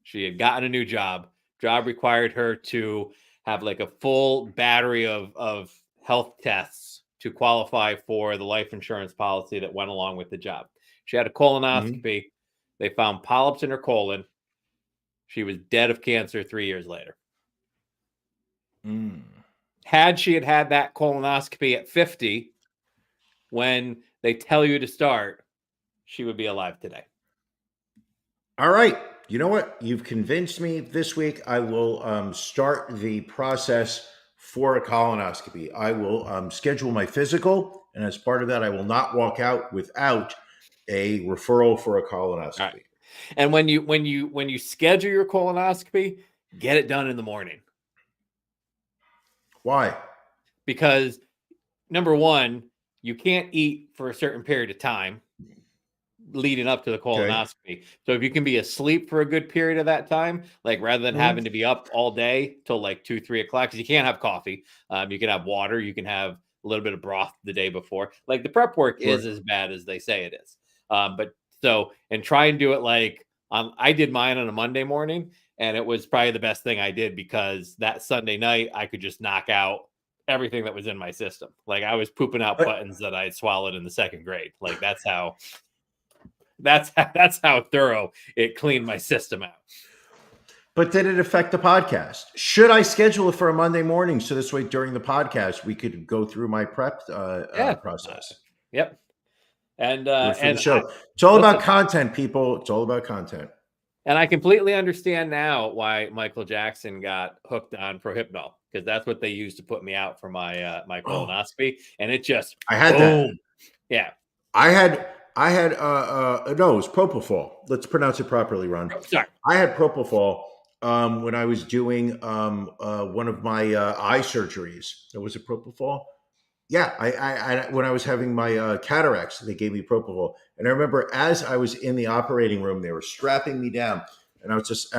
She had gotten a new job. Job required her to have like a full battery of health tests to qualify for the life insurance policy that went along with the job. She had a colonoscopy. Mm-hmm. They found polyps in her colon. She was dead of cancer 3 years later. Had she had that colonoscopy at 50, when they tell you to start, she would be alive today. All right. You know what? You've convinced me this week. I will start the process for a colonoscopy. I will schedule my physical, and as part of that, I will not walk out without a referral for a colonoscopy. Right. And when you schedule your colonoscopy, get it done in the morning. Why? Because number one, you can't eat for a certain period of time leading up to the colonoscopy. Okay. So if you can be asleep for a good period of that time, like rather than having to be up all day till like 2-3 o'clock, because you can't have coffee. You can have water. You can have a little bit of broth the day before. Like the prep work is as bad as they say it is. But So, and try and do it like I did mine on a Monday morning, and it was probably the best thing I did because that Sunday night I could just knock out everything that was in my system. Like I was pooping out buttons that I had swallowed in the second grade. Like that's how thorough it cleaned my system out. But did it affect the podcast? Should I schedule it for a Monday morning so this way during the podcast we could go through my prep process? Yep. And Good for and the show. It's all about content, people. It's all about content. And I completely understand now why Michael Jackson got hooked on Prohypnol, because that's what they used to put me out for my my colonoscopy, and it just I had that. Yeah. I had no, it was propofol. Let's pronounce it properly, Ron. Sorry. I had propofol when I was doing one of my eye surgeries. Was it propofol? Yeah, I when I was having my cataracts, they gave me propofol, and I remember as I was in the operating room, they were strapping me down, and I just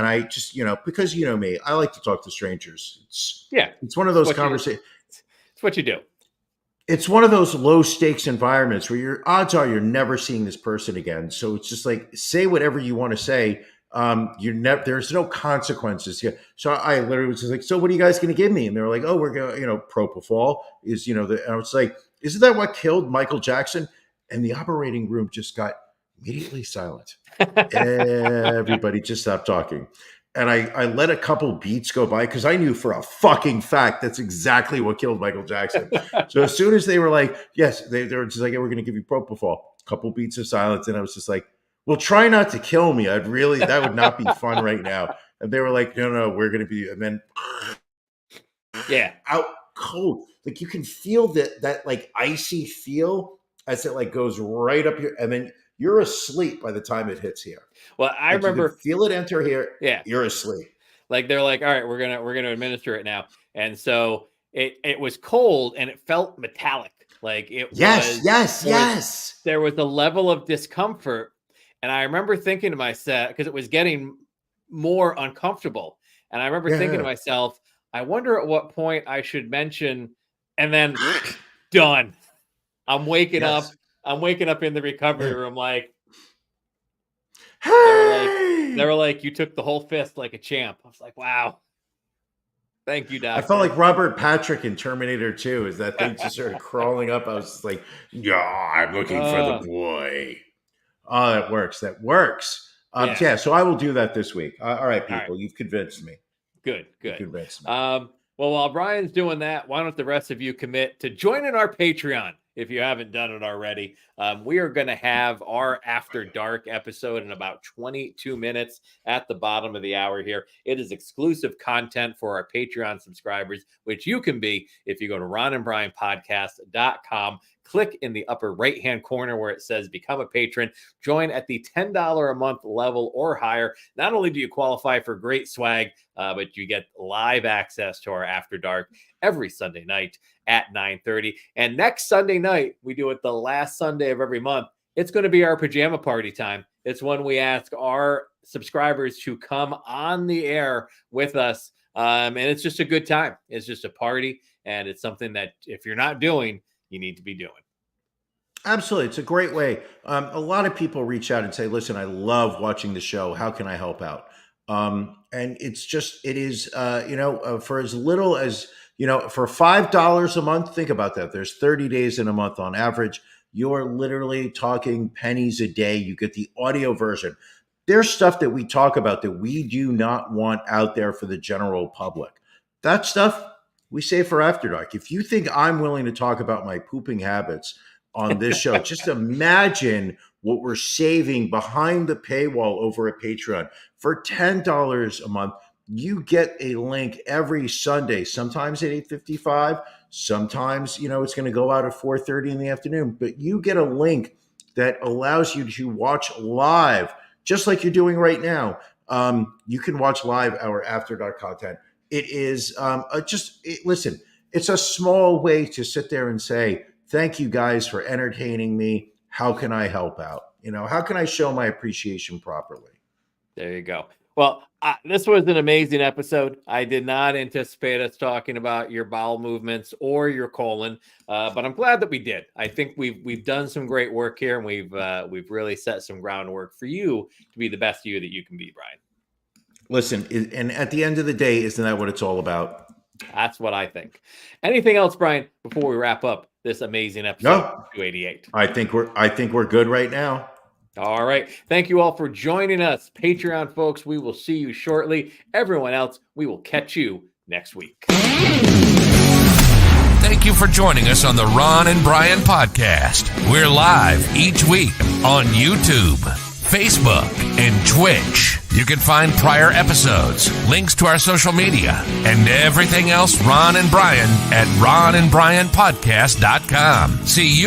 because you know me, I like to talk to strangers. It's one of those conversations. It's what you do. It's one of those low stakes environments where your odds are you're never seeing this person again. So it's just like say whatever you want to say. There's no consequences here. So I literally was just like, so what are you guys going to give me? And they were like, oh, we're going to, propofol is, and I was like, isn't that what killed Michael Jackson? And the operating room just got immediately silent. Everybody just stopped talking. And I let a couple beats go by because I knew for a fucking fact that's exactly what killed Michael Jackson. So as soon as they were like, yes, they were just like, yeah, we're going to give you propofol. A couple beats of silence. And I was just like, well, try not to kill me. That would not be fun right now. And they were like, no, we're going to be, and then out cold. Like you can feel that like icy feel as it like goes right up your, and then you're asleep by the time it hits here. Well, I remember feel it enter here. Yeah. You're asleep. Like they're like, all right, we're going to administer it now. And so it was cold and it felt metallic. Like it yes. There was a level of discomfort. And I remember thinking to myself, because it was getting more uncomfortable. And I remember thinking to myself, I wonder at what point I should mention, and then done. I'm waking up. I'm waking up in the recovery room like, hey! They were like, you took the whole fist like a champ. I was like, wow. Thank you, doctor. I felt like Robert Patrick in Terminator 2 as that thing just started crawling up. I was just like, yeah, I'm looking for the boy. Oh, that works. So I will do that this week. All right, people. You've convinced me. Good. You've convinced me. Well, while Brian's doing that, why don't the rest of you commit to joining our Patreon if you haven't done it already? We are going to have our After Dark episode in about 22 minutes at the bottom of the hour here. It is exclusive content for our Patreon subscribers, which you can be if you go to ronandbrianpodcast.com. Click in the upper right-hand corner where it says Become a Patron. Join at the $10 a month level or higher. Not only do you qualify for great swag, but you get live access to our After Dark every Sunday night at 9:30. And next Sunday night, we do it the last Sunday of every month. It's going to be our pajama party time. It's when we ask our subscribers to come on the air with us. And it's just a good time. It's just a party. And it's something that if you're not doing, you need to be doing. Absolutely. It's a great way. A lot of people reach out and say, listen, I love watching the show. How can I help out? And it is, for as little as, for $5 a month, think about that. There's 30 days in a month on average. You're literally talking pennies a day. You get the audio version. There's stuff that we talk about that we do not want out there for the general public. That stuff we save for After Dark. If you think I'm willing to talk about my pooping habits on this show, just imagine what we're saving behind the paywall over at Patreon. For $10 a month, you get a link every Sunday, sometimes at 8:55, sometimes, it's going to go out at 4:30 in the afternoon, but you get a link that allows you to watch live, just like you're doing right now. You can watch live our After Dark content. It is listen, it's a small way to sit there and say, thank you guys for entertaining me. How can I help out? How can I show my appreciation properly? There you go. Well, This was an amazing episode. I did not anticipate us talking about your bowel movements or your colon, but I'm glad that we did. I think we've done some great work here, and we've really set some groundwork for you to be the best you that you can be, Brian. Listen, and at the end of the day, isn't that what it's all about? That's what I think. Anything else, Brian, before we wrap up this amazing episode? No. 288. I think we're good right now. All right. Thank you all for joining us. Patreon folks, we will see you shortly. Everyone else, we will catch you next week. Thank you for joining us on the Ron and Brian podcast. We're live each week on YouTube, Facebook, and Twitch. You can find prior episodes, links to our social media, and everything else Ron and Brian at ronandbrianpodcast.com. See you